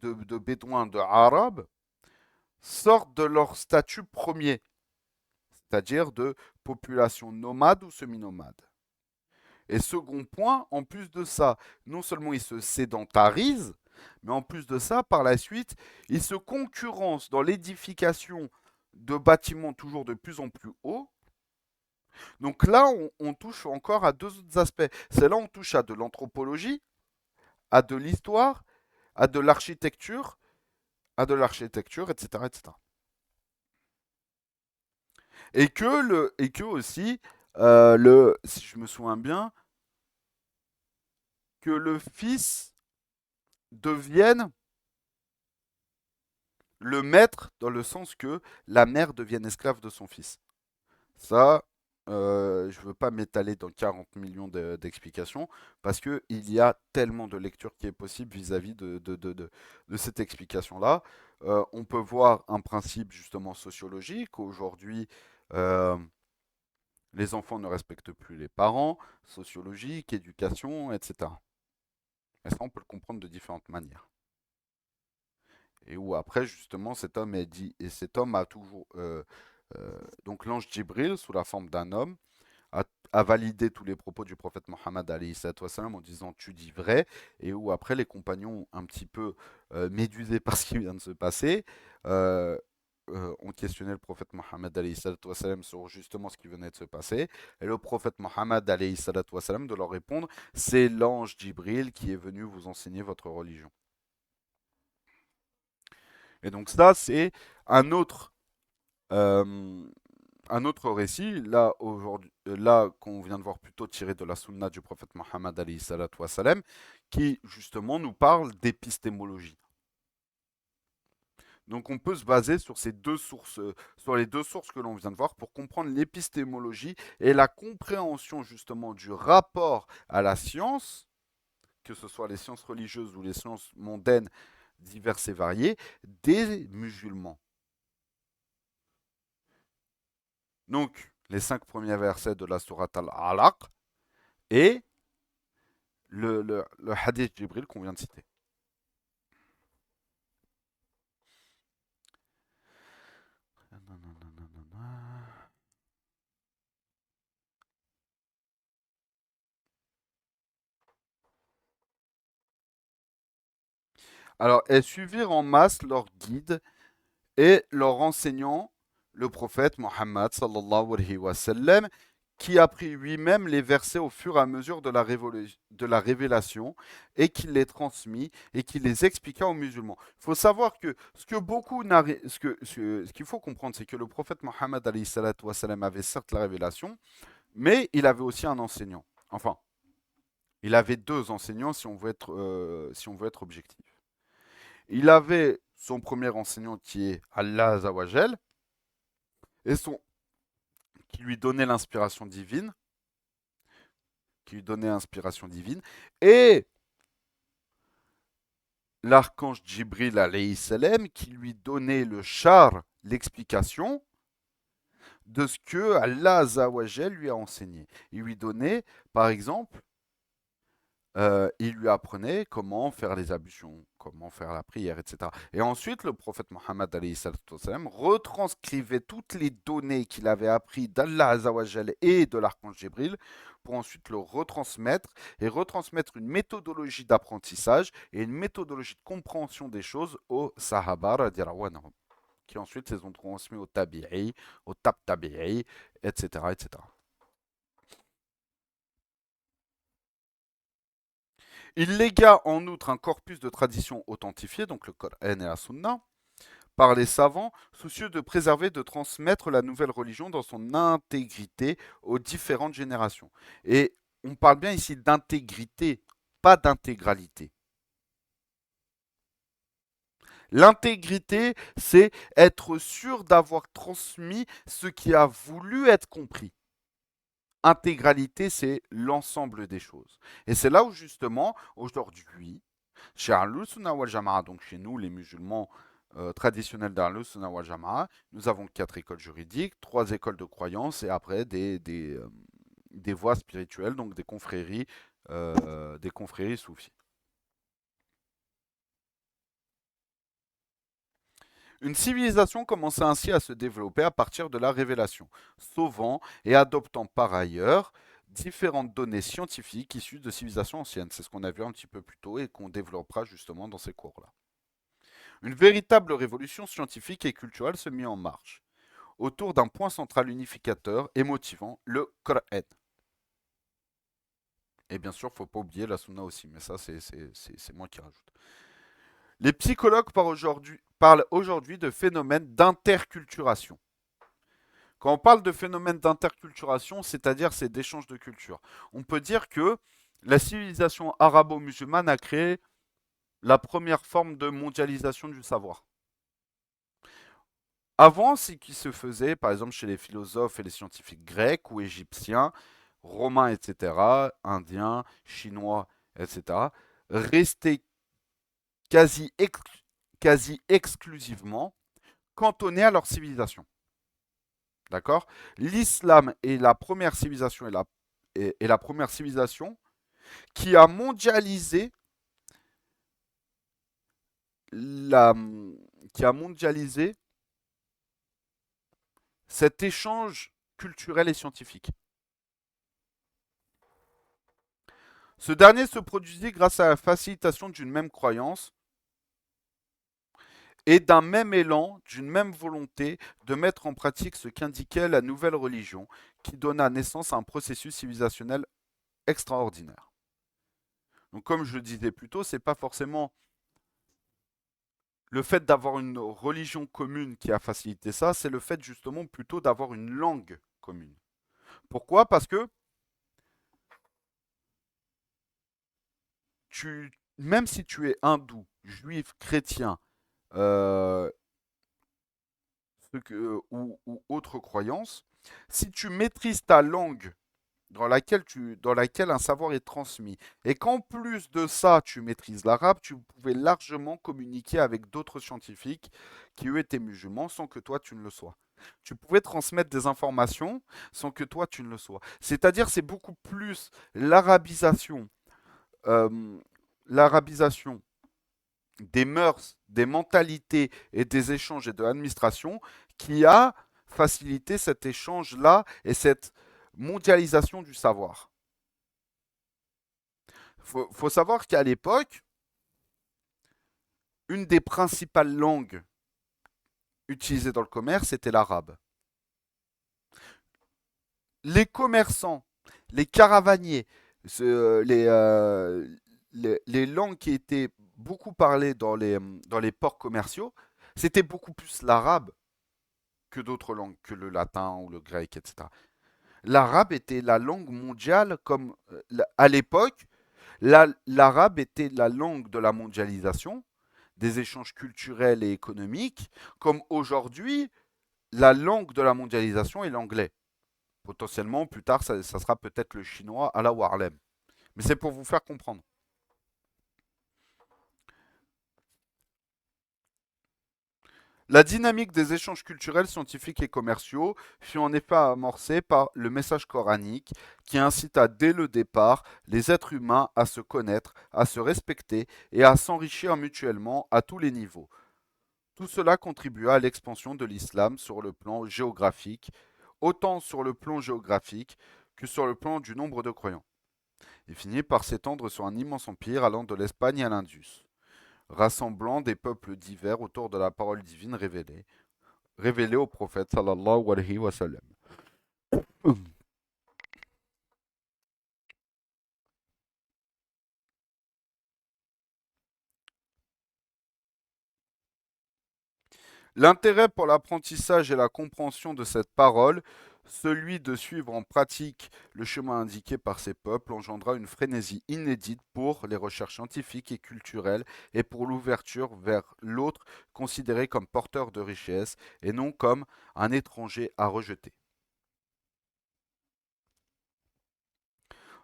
de Bédouins, de Arabes, sortent de leur statut premier, c'est-à-dire de population nomade ou semi-nomade. Et second point, en plus de ça, non seulement ils se sédentarisent, mais en plus de ça, par la suite, ils se concurrencent dans l'édification de bâtiments toujours de plus en plus hauts. Donc là, on touche encore à deux autres aspects. C'est là on touche à de l'anthropologie, à de l'histoire, à de l'architecture, etc., etc. Et que aussi, si je me souviens bien, que le fils devienne le maître dans le sens que la mère devienne esclave de son fils. Ça, je ne veux pas m'étaler dans 40 millions d'explications parce qu'il y a tellement de lectures qui est possible vis-à-vis de cette explication-là. On peut voir un principe justement sociologique. Aujourd'hui, euh, les enfants ne respectent plus les parents, sociologique, éducation, etc. Et ça, on peut le comprendre de différentes manières. Et où après, justement, cet homme est dit, et cet homme a toujours, donc l'ange Djibril, sous la forme d'un homme, a validé tous les propos du prophète Mohammed alayhi salatu wassalam, en disant tu dis vrai, et où après les compagnons, un petit peu médusés par ce qui vient de se passer, euh, ont questionné le prophète Mohammed alayhi salatu wassalam sur justement ce qui venait de se passer, et le prophète Mohammed alayhi salatu wassalam de leur répondre c'est l'ange Djibril qui est venu vous enseigner votre religion. Et donc ça, c'est un autre, euh, un autre récit, là, aujourd'hui, là qu'on vient de voir plutôt tiré de la sunna du prophète Mohammed alayhi salatu wassalam, qui justement nous parle d'épistémologie. Donc on peut se baser sur ces deux sources, sur les deux sources que l'on vient de voir pour comprendre l'épistémologie et la compréhension justement du rapport à la science, que ce soit les sciences religieuses ou les sciences mondaines diverses et variées, des musulmans. Donc, les 5 premiers versets de la sourate Al-Alaq et le hadith Jibril qu'on vient de citer. Alors, elles suivirent en masse leur guide et leur enseignant, le prophète Mohammed sallallahu alayhi wa sallam, qui apprit lui-même les versets au fur et à mesure de la révélation et qui les transmit et qui les expliqua aux musulmans. Il faut savoir que ce qu'il faut comprendre, c'est que le prophète Mohammed alayhi salatu wa sallam avait certes la révélation, mais il avait aussi un enseignant. Enfin, il avait deux enseignants si on veut être objectif. Il avait son premier enseignant qui est Allah Azawajal, et qui lui donnait l'inspiration divine, qui lui donnait l'inspiration divine, et l'archange Djibril alayhi salam qui lui donnait le char, l'explication de ce que Allah Azzawajal lui a enseigné. Il lui donnait, par exemple, il lui apprenait comment faire les ablutions, comment faire la prière, etc. Et ensuite, le prophète Mohammed alayhi salatu wassalam, retranscrivait toutes les données qu'il avait apprises d'Allah Azzawajal et de l'archange Jibril pour ensuite le retransmettre et retransmettre une méthodologie d'apprentissage et une méthodologie de compréhension des choses aux Sahaba radiallahu anhum, qui ensuite les ont transmis aux Tabi'i, aux Tabi'i, etc., etc. Il légua en outre un corpus de traditions authentifiées, donc le Coran et la Sunna, par les savants, soucieux de préserver et de transmettre la nouvelle religion dans son intégrité aux différentes générations. Et on parle bien ici d'intégrité, pas d'intégralité. L'intégrité, c'est être sûr d'avoir transmis ce qui a voulu être compris. Intégralité, c'est l'ensemble des choses. Et c'est là où justement, aujourd'hui, chez Ahlus Sunna wal Jama'a, donc chez nous les musulmans traditionnels d'Ahlus Sunna wal Jama'a, nous avons 4 écoles juridiques, 3 écoles de croyance et après des voies spirituelles, donc des confréries soufis. Une civilisation commença ainsi à se développer à partir de la révélation, sauvant et adoptant par ailleurs différentes données scientifiques issues de civilisations anciennes. C'est ce qu'on a vu un petit peu plus tôt et qu'on développera justement dans ces cours-là. Une véritable révolution scientifique et culturelle se mit en marche, autour d'un point central unificateur et motivant, le Coran. Et bien sûr, il ne faut pas oublier la Sunna aussi, mais ça, c'est moi qui rajoute. Les psychologues parlent aujourd'hui de phénomènes d'interculturation. Quand on parle de phénomènes d'interculturation, c'est-à-dire c'est d'échange de culture, on peut dire que la civilisation arabo-musulmane a créé la première forme de mondialisation du savoir. Avant, ce qui se faisait, par exemple chez les philosophes et les scientifiques grecs ou égyptiens, romains, etc., indiens, chinois, etc., restait quasi, quasi exclusivement cantonnés à leur civilisation. D'accord. L'islam est la première civilisation est la première civilisation qui a mondialisé la, qui a mondialisé cet échange culturel et scientifique. Ce dernier se produisit grâce à la facilitation d'une même croyance et d'un même élan, d'une même volonté de mettre en pratique ce qu'indiquait la nouvelle religion, qui donna naissance à un processus civilisationnel extraordinaire. Donc, comme je le disais plus tôt, c'est pas forcément le fait d'avoir une religion commune qui a facilité ça, c'est le fait justement plutôt d'avoir une langue commune. Pourquoi? Parce que même si tu es hindou, juif, chrétien, euh, ou autre croyance, si tu maîtrises ta langue dans laquelle un savoir est transmis, et qu'en plus de ça, tu maîtrises l'arabe, tu pouvais largement communiquer avec d'autres scientifiques qui, eux, étaient musulmans sans que toi, tu ne le sois. Tu pouvais transmettre des informations sans que toi, tu ne le sois. C'est-à-dire, c'est beaucoup plus euh, l'arabisation des mœurs, des mentalités et des échanges et de l'administration qui a facilité cet échange-là et cette mondialisation du savoir. Faut savoir qu'à l'époque, une des principales langues utilisées dans le commerce était l'arabe. Les commerçants, les caravaniers, les, les langues qui étaient beaucoup parlées dans les ports commerciaux, c'était beaucoup plus l'arabe que d'autres langues, que le latin ou le grec, etc. L'arabe était la langue mondiale, comme à l'époque, l'arabe était la langue de la mondialisation, des échanges culturels et économiques, comme aujourd'hui, la langue de la mondialisation est l'anglais. Potentiellement, plus tard, ça sera peut-être le chinois à la Warlem. Mais c'est pour vous faire comprendre. La dynamique des échanges culturels, scientifiques et commerciaux fut en effet amorcée par le message coranique qui incita dès le départ les êtres humains à se connaître, à se respecter et à s'enrichir mutuellement à tous les niveaux. Tout cela contribua à l'expansion de l'islam sur le plan géographique, autant sur le plan géographique que sur le plan du nombre de croyants. Il finit par s'étendre sur un immense empire allant de l'Espagne à l'Indus, rassemblant des peuples divers autour de la parole divine révélée au prophète sallallahu alayhi wa sallam. L'intérêt pour l'apprentissage et la compréhension de cette parole, celui de suivre en pratique le chemin indiqué par ces peuples, engendra une frénésie inédite pour les recherches scientifiques et culturelles et pour l'ouverture vers l'autre considéré comme porteur de richesse et non comme un étranger à rejeter.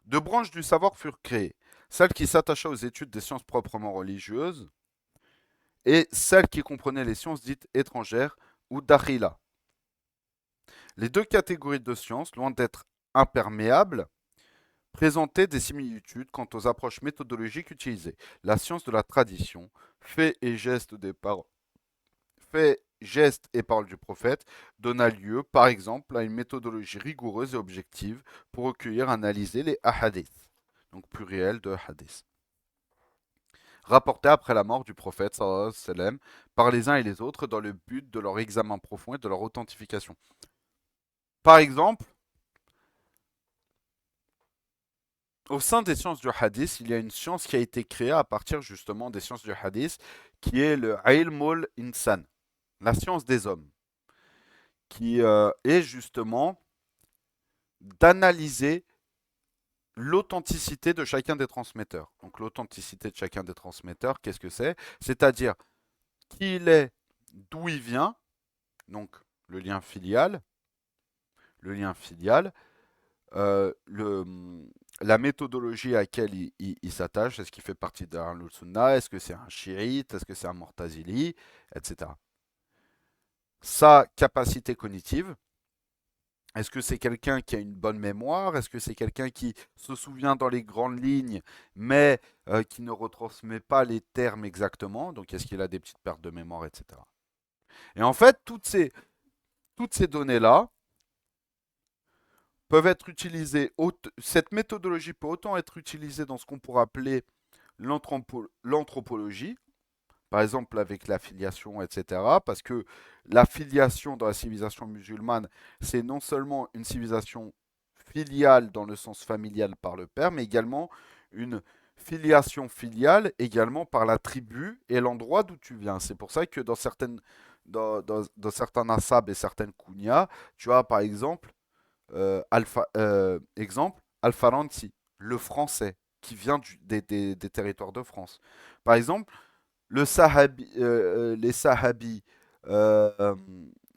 Deux branches du savoir furent créées, celle qui s'attacha aux études des sciences proprement religieuses et celle qui comprenait les sciences dites étrangères ou dakhila. Les deux catégories de sciences, loin d'être imperméables, présentaient des similitudes quant aux approches méthodologiques utilisées. La science de la tradition, faits et gestes faits, gestes et paroles du prophète, donna lieu, par exemple, à une méthodologie rigoureuse et objective pour recueillir et analyser les ahadiths, donc pluriel de hadith, rapportés après la mort du prophète sallallahu alayhi wa sallam, par les uns et les autres dans le but de leur examen profond et de leur authentification. Par exemple, au sein des sciences du hadith, il y a une science qui a été créée à partir justement des sciences du hadith, qui est le ilmul insan, la science des hommes, qui est justement d'analyser l'authenticité de chacun des transmetteurs. Donc l'authenticité de chacun des transmetteurs, qu'est-ce que c'est? C'est-à-dire qui il est, d'où il vient, donc le lien filial, le lien filial, euh, le, la méthodologie à laquelle il s'attache, est-ce qu'il fait partie d'un Sunnah, est-ce que c'est un chiite, est-ce que c'est un Mortazili, etc. Sa capacité cognitive, est-ce que c'est quelqu'un qui a une bonne mémoire, est-ce que c'est quelqu'un qui se souvient dans les grandes lignes, mais qui ne retransmet pas les termes exactement, donc est-ce qu'il a des petites pertes de mémoire, etc. Et en fait, toutes ces données-là, peuvent être utilisées, cette méthodologie peut autant être utilisée dans ce qu'on pourrait appeler l'anthropologie, par exemple avec la filiation, etc. Parce que la filiation dans la civilisation musulmane, c'est non seulement une civilisation filiale dans le sens familial par le père, mais également une filiation filiale également par la tribu et l'endroit d'où tu viens. C'est pour ça que dans certains nasab et certaines kunyas, tu as par exemple exemple, Al-Faransi, le français, qui vient des territoires de France. Par exemple, les Sahabis, euh, euh,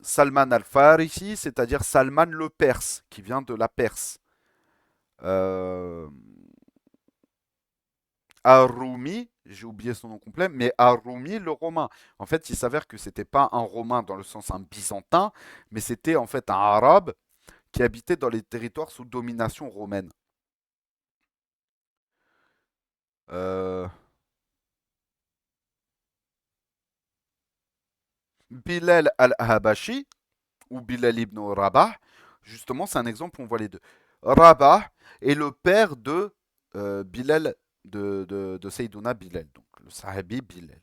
Salman Al-Farisi, c'est-à-dire Salman le Perse, qui vient de la Perse. Euh, Ar-Rumi, j'ai oublié son nom complet, mais Ar-Rumi le romain. En fait, il s'avère que c'était pas un romain dans le sens un byzantin, mais c'était en fait un arabe qui habitait dans les territoires sous domination romaine. Euh, Bilal al-Habashi ou Bilal ibn Rabah, justement, c'est un exemple où on voit les deux. Rabah est le père de Bilal, de Sayyiduna Bilal, donc le sahabi Bilal.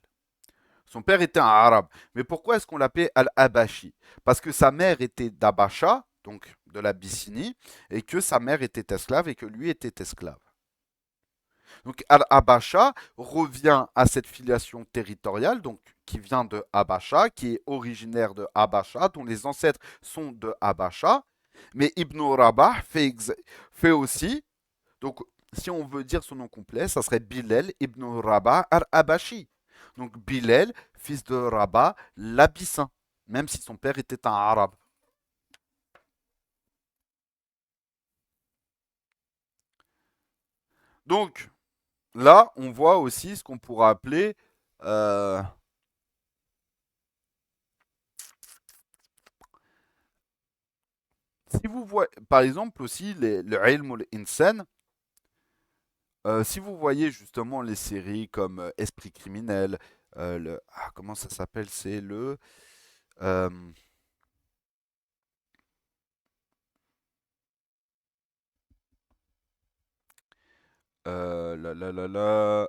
Son père était un arabe. Mais pourquoi est-ce qu'on l'appelait al-Habashi? Parce que sa mère était d'Abacha, donc de l'Abyssinie, et que sa mère était esclave et que lui était esclave. Donc Al-Abacha revient à cette filiation territoriale, donc qui vient de Abacha, qui est originaire de Abacha, dont les ancêtres sont de Abacha. Mais Ibn Rabah fait aussi, donc si on veut dire son nom complet, ça serait Bilal Ibn Rabah al-Abashi. Donc Bilal, fils de Rabah, l'Abyssin, même si son père était un arabe. Donc là, on voit aussi ce qu'on pourrait appeler euh, Si vous voyez, par exemple aussi, le ilm al-insan, si vous voyez justement les séries comme Esprit criminel, comment ça s'appelle? C'est euh, la, la, la, la,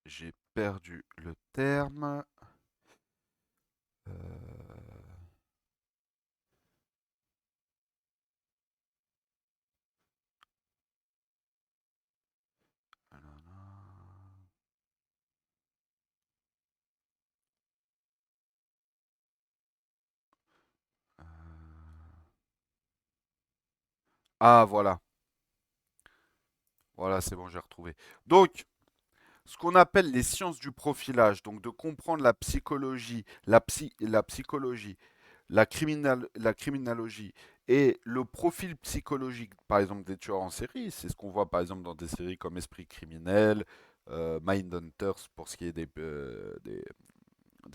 j'ai perdu le terme. Ah, voilà. Voilà, c'est bon, j'ai retrouvé. Donc, ce qu'on appelle les sciences du profilage, donc de comprendre la psychologie, la psychologie, la criminologie et le profil psychologique, par exemple, des tueurs en série. C'est ce qu'on voit, par exemple, dans des séries comme Esprit criminel, Mindhunters, pour ce qui est des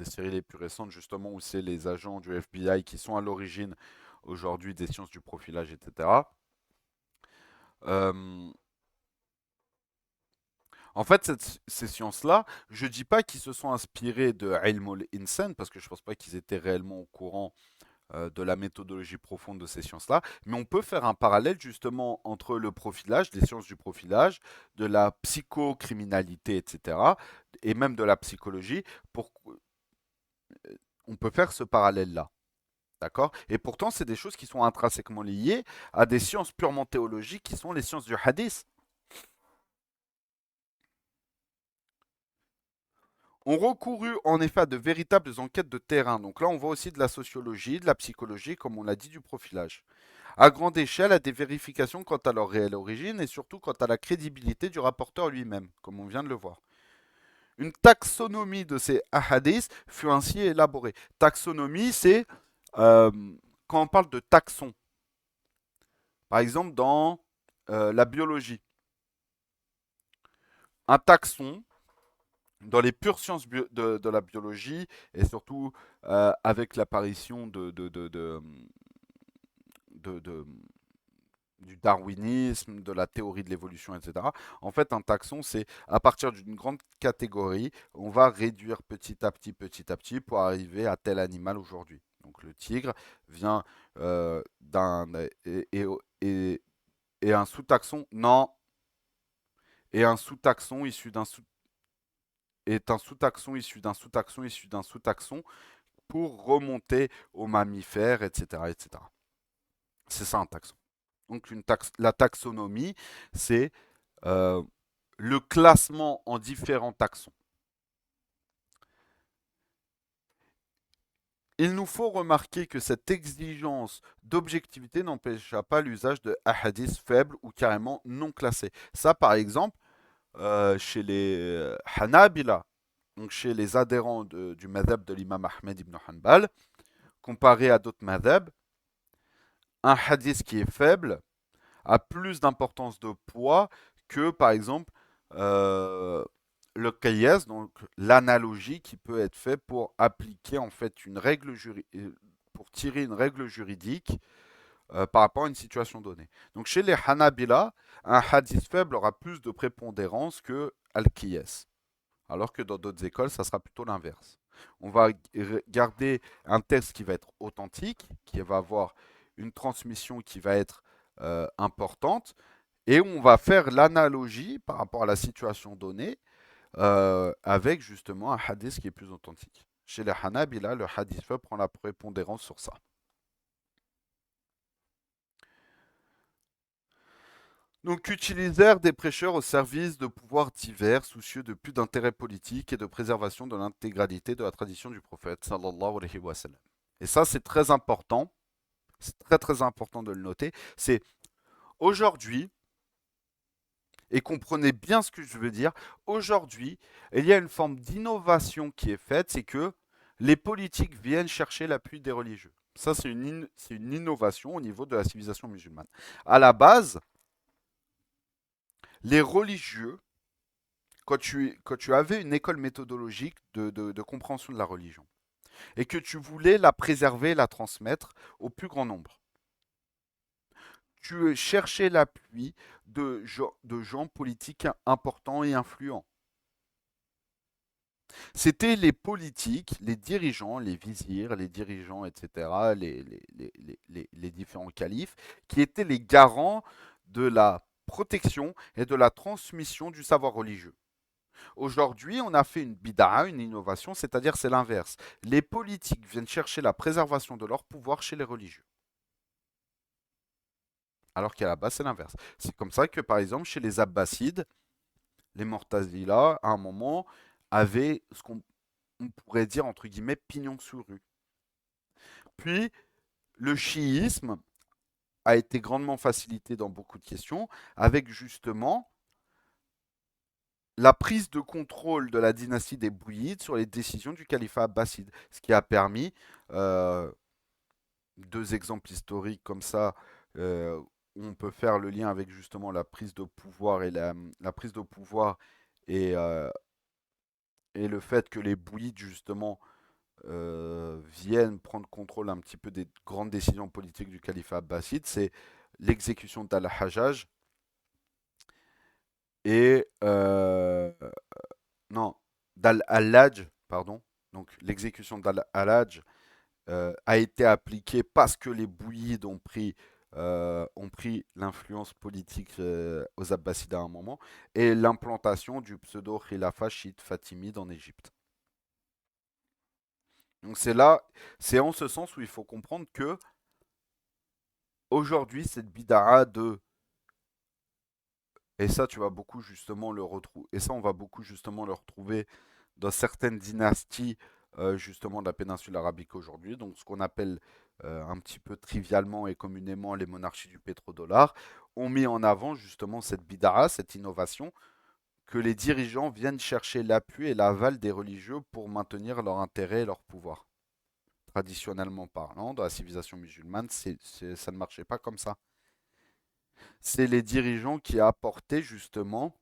séries les plus récentes, justement, où c'est les agents du FBI qui sont à l'origine aujourd'hui des sciences du profilage, etc. Euh, En fait, ces sciences-là, je dis pas qu'ils se sont inspirés de Ilm al-Insan, parce que je pense pas qu'ils étaient réellement au courant de la méthodologie profonde de ces sciences-là, mais on peut faire un parallèle justement entre le profilage, les sciences du profilage, de la psychocriminalité, etc., et même de la psychologie, pour, on peut faire ce parallèle-là. D'accord? Et pourtant, c'est des choses qui sont intrinsèquement liées à des sciences purement théologiques qui sont les sciences du hadith. Ont recouru en effet à de véritables enquêtes de terrain. Donc là, on voit aussi de la sociologie, de la psychologie, comme on l'a dit, du profilage. À grande échelle, à des vérifications quant à leur réelle origine et surtout quant à la crédibilité du rapporteur lui-même, comme on vient de le voir. Une taxonomie de ces ahadiths fut ainsi élaborée. Taxonomie, c'est euh, quand on parle de taxon. Par exemple, dans la biologie. Un taxon, dans les pures sciences de la biologie, et surtout avec l'apparition de, du darwinisme, de la théorie de l'évolution, etc. En fait, un taxon, c'est à partir d'une grande catégorie, on va réduire petit à petit, pour arriver à tel animal aujourd'hui. Donc le tigre vient d'un... Et, et un sous-taxon, non, et un sous-taxon issu d'un sous est un sous-taxon issu d'un sous-taxon issu d'un sous-taxon pour remonter aux mammifères, etc., etc. C'est ça un taxon. Donc la taxonomie, c'est euh, le classement en différents taxons. Il nous faut remarquer que cette exigence d'objectivité n'empêcha pas l'usage de hadiths faibles ou carrément non classés. Ça, par exemple, chez les Hanabila, donc chez les adhérents du madhab de l'imam Ahmed ibn Hanbal, comparé à d'autres madhabs, un hadith qui est faible a plus d'importance de poids que, par exemple, euh, le qiyas, donc l'analogie qui peut être faite pour appliquer en fait une règle pour tirer une règle juridique par rapport à une situation donnée. Donc chez les Hanabila, un hadith faible aura plus de prépondérance que al-qiyas, alors que dans d'autres écoles, ça sera plutôt l'inverse. On va garder un texte qui va être authentique, qui va avoir une transmission qui va être importante, et on va faire l'analogie par rapport à la situation donnée avec justement un hadith qui est plus authentique. Chez les Hanabila, le hadith faible prend la prépondérance sur ça. Donc utilisèrent des prêcheurs au service de pouvoirs divers, soucieux de plus d'intérêt politique et de préservation de l'intégralité de la tradition du prophète sallallahu alayhi wa sallam. Et ça c'est très important, c'est très très important de le noter. C'est aujourd'hui, Et comprenez bien ce que je veux dire. Aujourd'hui, il y a une forme d'innovation qui est faite, c'est que les politiques viennent chercher l'appui des religieux. Ça, c'est une innovation au niveau de la civilisation musulmane. À la base, les religieux, quand tu avais une école méthodologique de compréhension de la religion, et que tu voulais la préserver, la transmettre au plus grand nombre, tu cherchais l'appui de gens politiques importants et influents. C'était les politiques, les dirigeants, les vizirs, les dirigeants, etc., les différents califes, qui étaient les garants de la protection et de la transmission du savoir religieux. Aujourd'hui, on a fait une bid'a, une innovation, c'est-à-dire c'est l'inverse. Les politiques viennent chercher la préservation de leur pouvoir chez les religieux. Alors qu'à la base, c'est l'inverse. C'est comme ça que, par exemple, chez les Abbassides, les Mortazila, à un moment, avaient ce qu'on pourrait dire, entre guillemets, pignon sur rue. Puis, le chiisme a été grandement facilité dans beaucoup de questions, avec justement la prise de contrôle de la dynastie des Bouyides sur les décisions du califat abbasside, ce qui a permis, euh, deux exemples historiques comme ça, où on peut faire le lien avec justement la prise de pouvoir et la prise de pouvoir et le fait que les Bouyides justement viennent prendre contrôle un petit peu des grandes décisions politiques du califat abbasside, c'est l'exécution d'Al-Hajjaj et non, d'Al-Hallaj, pardon. Donc l'exécution d'Al-Hallaj a été appliquée parce que les Bouyides ont pris l'influence politique aux Abbassides à un moment, et l'implantation du pseudo-khilafat chiite fatimide en Égypte. Donc c'est là, c'est en ce sens où il faut comprendre que aujourd'hui, cette bid'a de, et ça tu vas beaucoup justement le retrouver, et ça on va beaucoup justement le retrouver dans certaines dynasties justement de la péninsule arabique aujourd'hui, donc ce qu'on appelle un petit peu trivialement et communément les monarchies du pétrodollar, ont mis en avant justement cette bid'a, cette innovation, que les dirigeants viennent chercher l'appui et l'aval des religieux pour maintenir leur intérêt et leur pouvoir. Traditionnellement parlant, dans la civilisation musulmane, ça ne marchait pas comme ça. C'est les dirigeants qui apportaient justement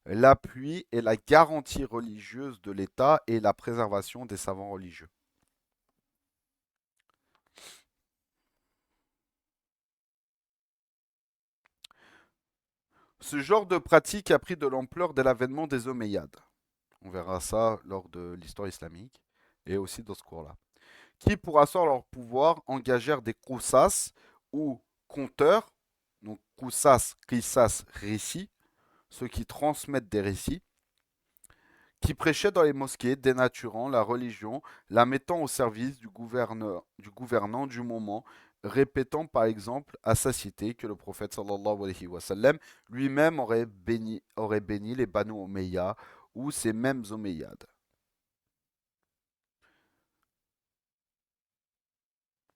l'appui et la garantie religieuse de l'État et la préservation des savants religieux. Ce genre de pratique a pris de l'ampleur dès l'avènement des Omeyyades. On verra ça lors de l'histoire islamique et aussi dans ce cours-là. Qui, pour asseoir leur pouvoir, engagèrent des koussas ou conteurs, donc koussas, qissas, récits, ceux qui transmettent des récits, qui prêchait dans les mosquées, dénaturant la religion, la mettant au service du gouvernant du moment, répétant par exemple à sa cité que le prophète sallallahu alayhi wa sallam lui-même aurait béni les Banu Omeyyah ou ces mêmes Omeyyades.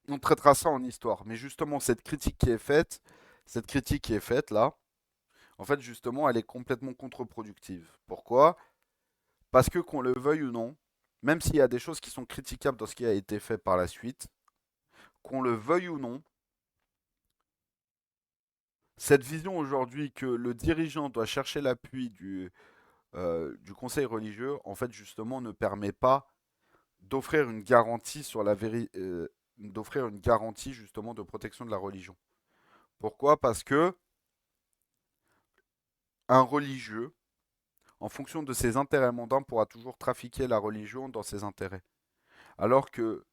On traitera ça en histoire, mais justement cette critique qui est faite là, en fait justement elle est complètement contre-productive. Pourquoi? Parce que qu'on le veuille ou non, même s'il y a des choses qui sont critiquables dans ce qui a été fait par la suite, qu'on le veuille ou non, cette vision aujourd'hui que le dirigeant doit chercher l'appui du conseil religieux, en fait, justement, ne permet pas d'offrir une garantie sur la d'offrir une garantie justement de protection de la religion. Pourquoi? Parce que un religieux, en fonction de ses intérêts mondains, pourra toujours trafiquer la religion dans ses intérêts. Alors que,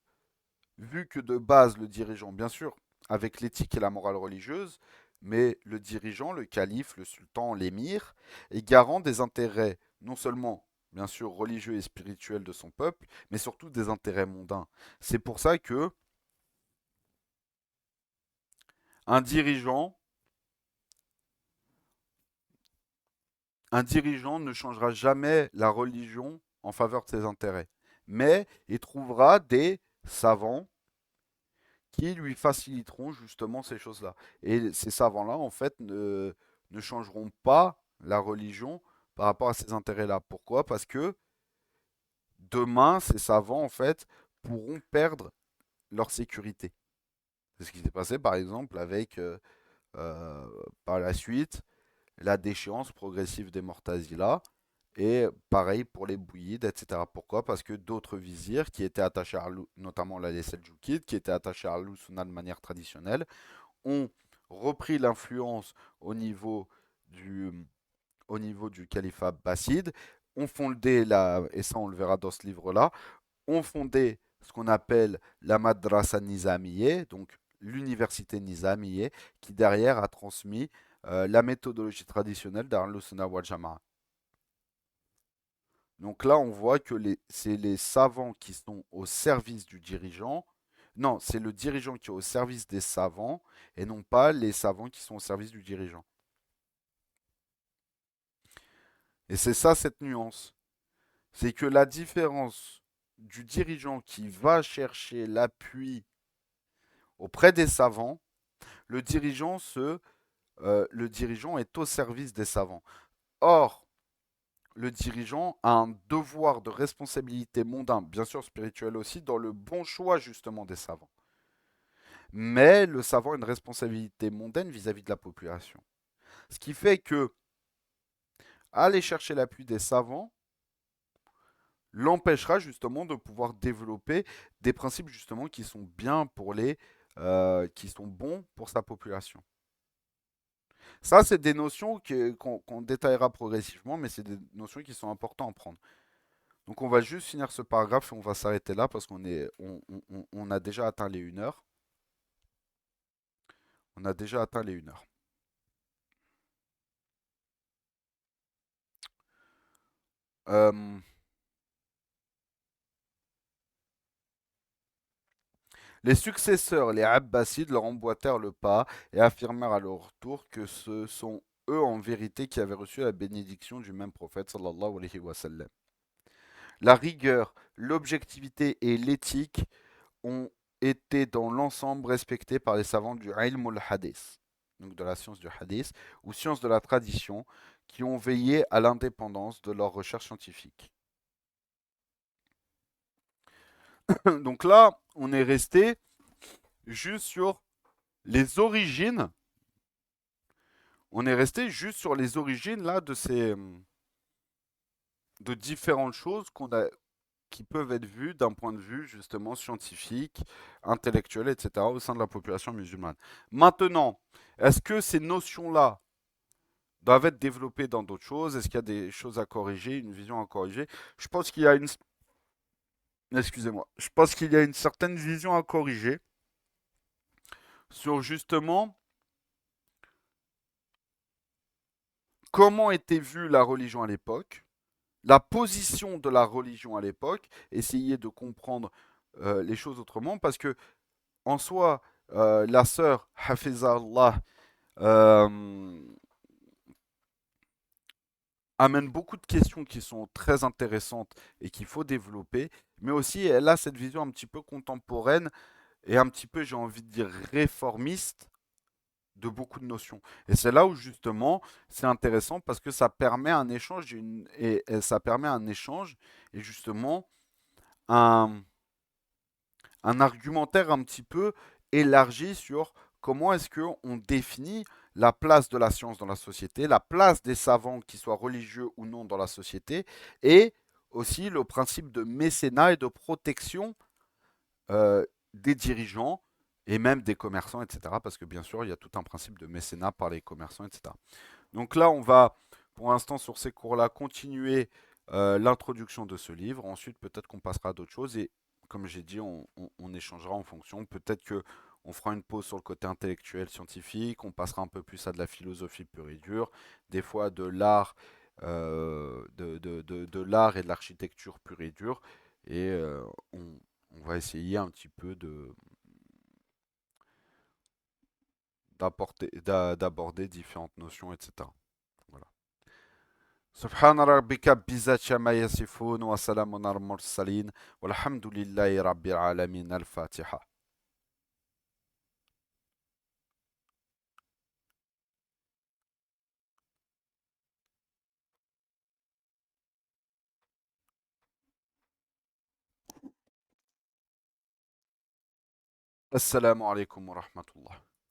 vu que de base, le dirigeant, bien sûr, avec l'éthique et la morale religieuse, mais le dirigeant, le calife, le sultan, l'émir, est garant des intérêts, non seulement, bien sûr, religieux et spirituels de son peuple, mais surtout des intérêts mondains. C'est pour ça que un dirigeant, un dirigeant ne changera jamais la religion en faveur de ses intérêts, mais il trouvera des savants qui lui faciliteront justement ces choses-là. Et ces savants-là, en fait, ne changeront pas la religion par rapport à ces intérêts-là. Pourquoi? Parce que demain, ces savants, en fait, pourront perdre leur sécurité. C'est ce qui s'est passé, par exemple, avec, euh, par la suite, la déchéance progressive des Mortazila, et pareil pour les Bouyides, etc. Pourquoi? Parce que d'autres vizirs qui étaient attachés à notamment là, les Seldjoukides, qui étaient attachés à Al-Sunna de manière traditionnelle, ont repris l'influence au niveau du, au niveau du califat basside, ont fondé, et ça on le verra dans ce livre-là, ont fondé ce qu'on appelle la Madrasa Nizamiye, donc l'université Nizamiye, qui derrière a transmis la méthodologie traditionnelle d'Ahl-Sunnah wal Jama'a. Donc là, on voit que c'est les savants qui sont au service du dirigeant. Non, c'est le dirigeant qui est au service des savants et non pas les savants qui sont au service du dirigeant. Et c'est ça cette nuance. C'est que la différence du dirigeant qui va chercher l'appui auprès des savants, le dirigeant, le dirigeant est au service des savants. Or, le dirigeant a un devoir de responsabilité mondain, bien sûr spirituel aussi, dans le bon choix justement des savants. Mais le savant a une responsabilité mondaine vis-à-vis de la population. Ce qui fait que aller chercher l'appui des savants l'empêchera justement de pouvoir développer des principes justement qui sont bien pour qui sont bons pour sa population. Ça, c'est des notions qu'on détaillera progressivement, mais c'est des notions qui sont importantes à prendre. Donc on va juste finir ce paragraphe et on va s'arrêter là parce on a déjà atteint les 1 heure. On a déjà atteint les 1 heure. Euh, les successeurs, les Abbasides, leur emboîtèrent le pas et affirmèrent à leur tour que ce sont eux en vérité qui avaient reçu la bénédiction du même prophète sallallahu alayhi wa sallam. La rigueur, l'objectivité et l'éthique ont été dans l'ensemble respectés par les savants du ilm al-hadith, donc de la science du hadith, ou science de la tradition, qui ont veillé à l'indépendance de leurs recherches scientifiques. Donc là, on est resté juste sur les origines. On est resté juste sur les origines là de différentes choses qui peuvent être vues d'un point de vue justement scientifique, intellectuel, etc. au sein de la population musulmane. Maintenant, est-ce que ces notions-là doivent être développées dans d'autres choses? Est-ce qu'il y a des choses à corriger, une vision à corriger? Je pense qu'il y a une... Excusez-moi. Je pense qu'il y a une certaine vision à corriger sur justement comment était vue la religion à l'époque, la position de la religion à l'époque, essayer de comprendre les choses autrement, parce que en soi, la sœur Hafizallah euh, amène beaucoup de questions qui sont très intéressantes et qu'il faut développer, mais aussi elle a cette vision un petit peu contemporaine et un petit peu, j'ai envie de dire, réformiste de beaucoup de notions. Et c'est là où justement c'est intéressant parce que ça permet un échange et ça permet un échange et justement un, un argumentaire un petit peu élargi sur comment est-ce qu'on définit la place de la science dans la société, la place des savants, qu'ils soient religieux ou non dans la société, et aussi le principe de mécénat et de protection des dirigeants et même des commerçants, etc. Parce que bien sûr, il y a tout un principe de mécénat par les commerçants, etc. Donc là, on va, pour l'instant, sur ces cours-là, continuer l'introduction de ce livre. Ensuite, peut-être qu'on passera à d'autres choses. Et comme j'ai dit, on échangera en fonction. Peut-être que on fera une pause sur le côté intellectuel, scientifique. On passera un peu plus à de la philosophie pure et dure. Des fois, de l'art, de l'art et de l'architecture pure et dure. Et on va essayer un petit peu d'aborder différentes notions, etc. Voilà. سبحان ربك بذات ما يصفون وسلام على المرسلين والحمد لله رب العالمين الفاتحة Assalamu alaikum wa rahmatullah.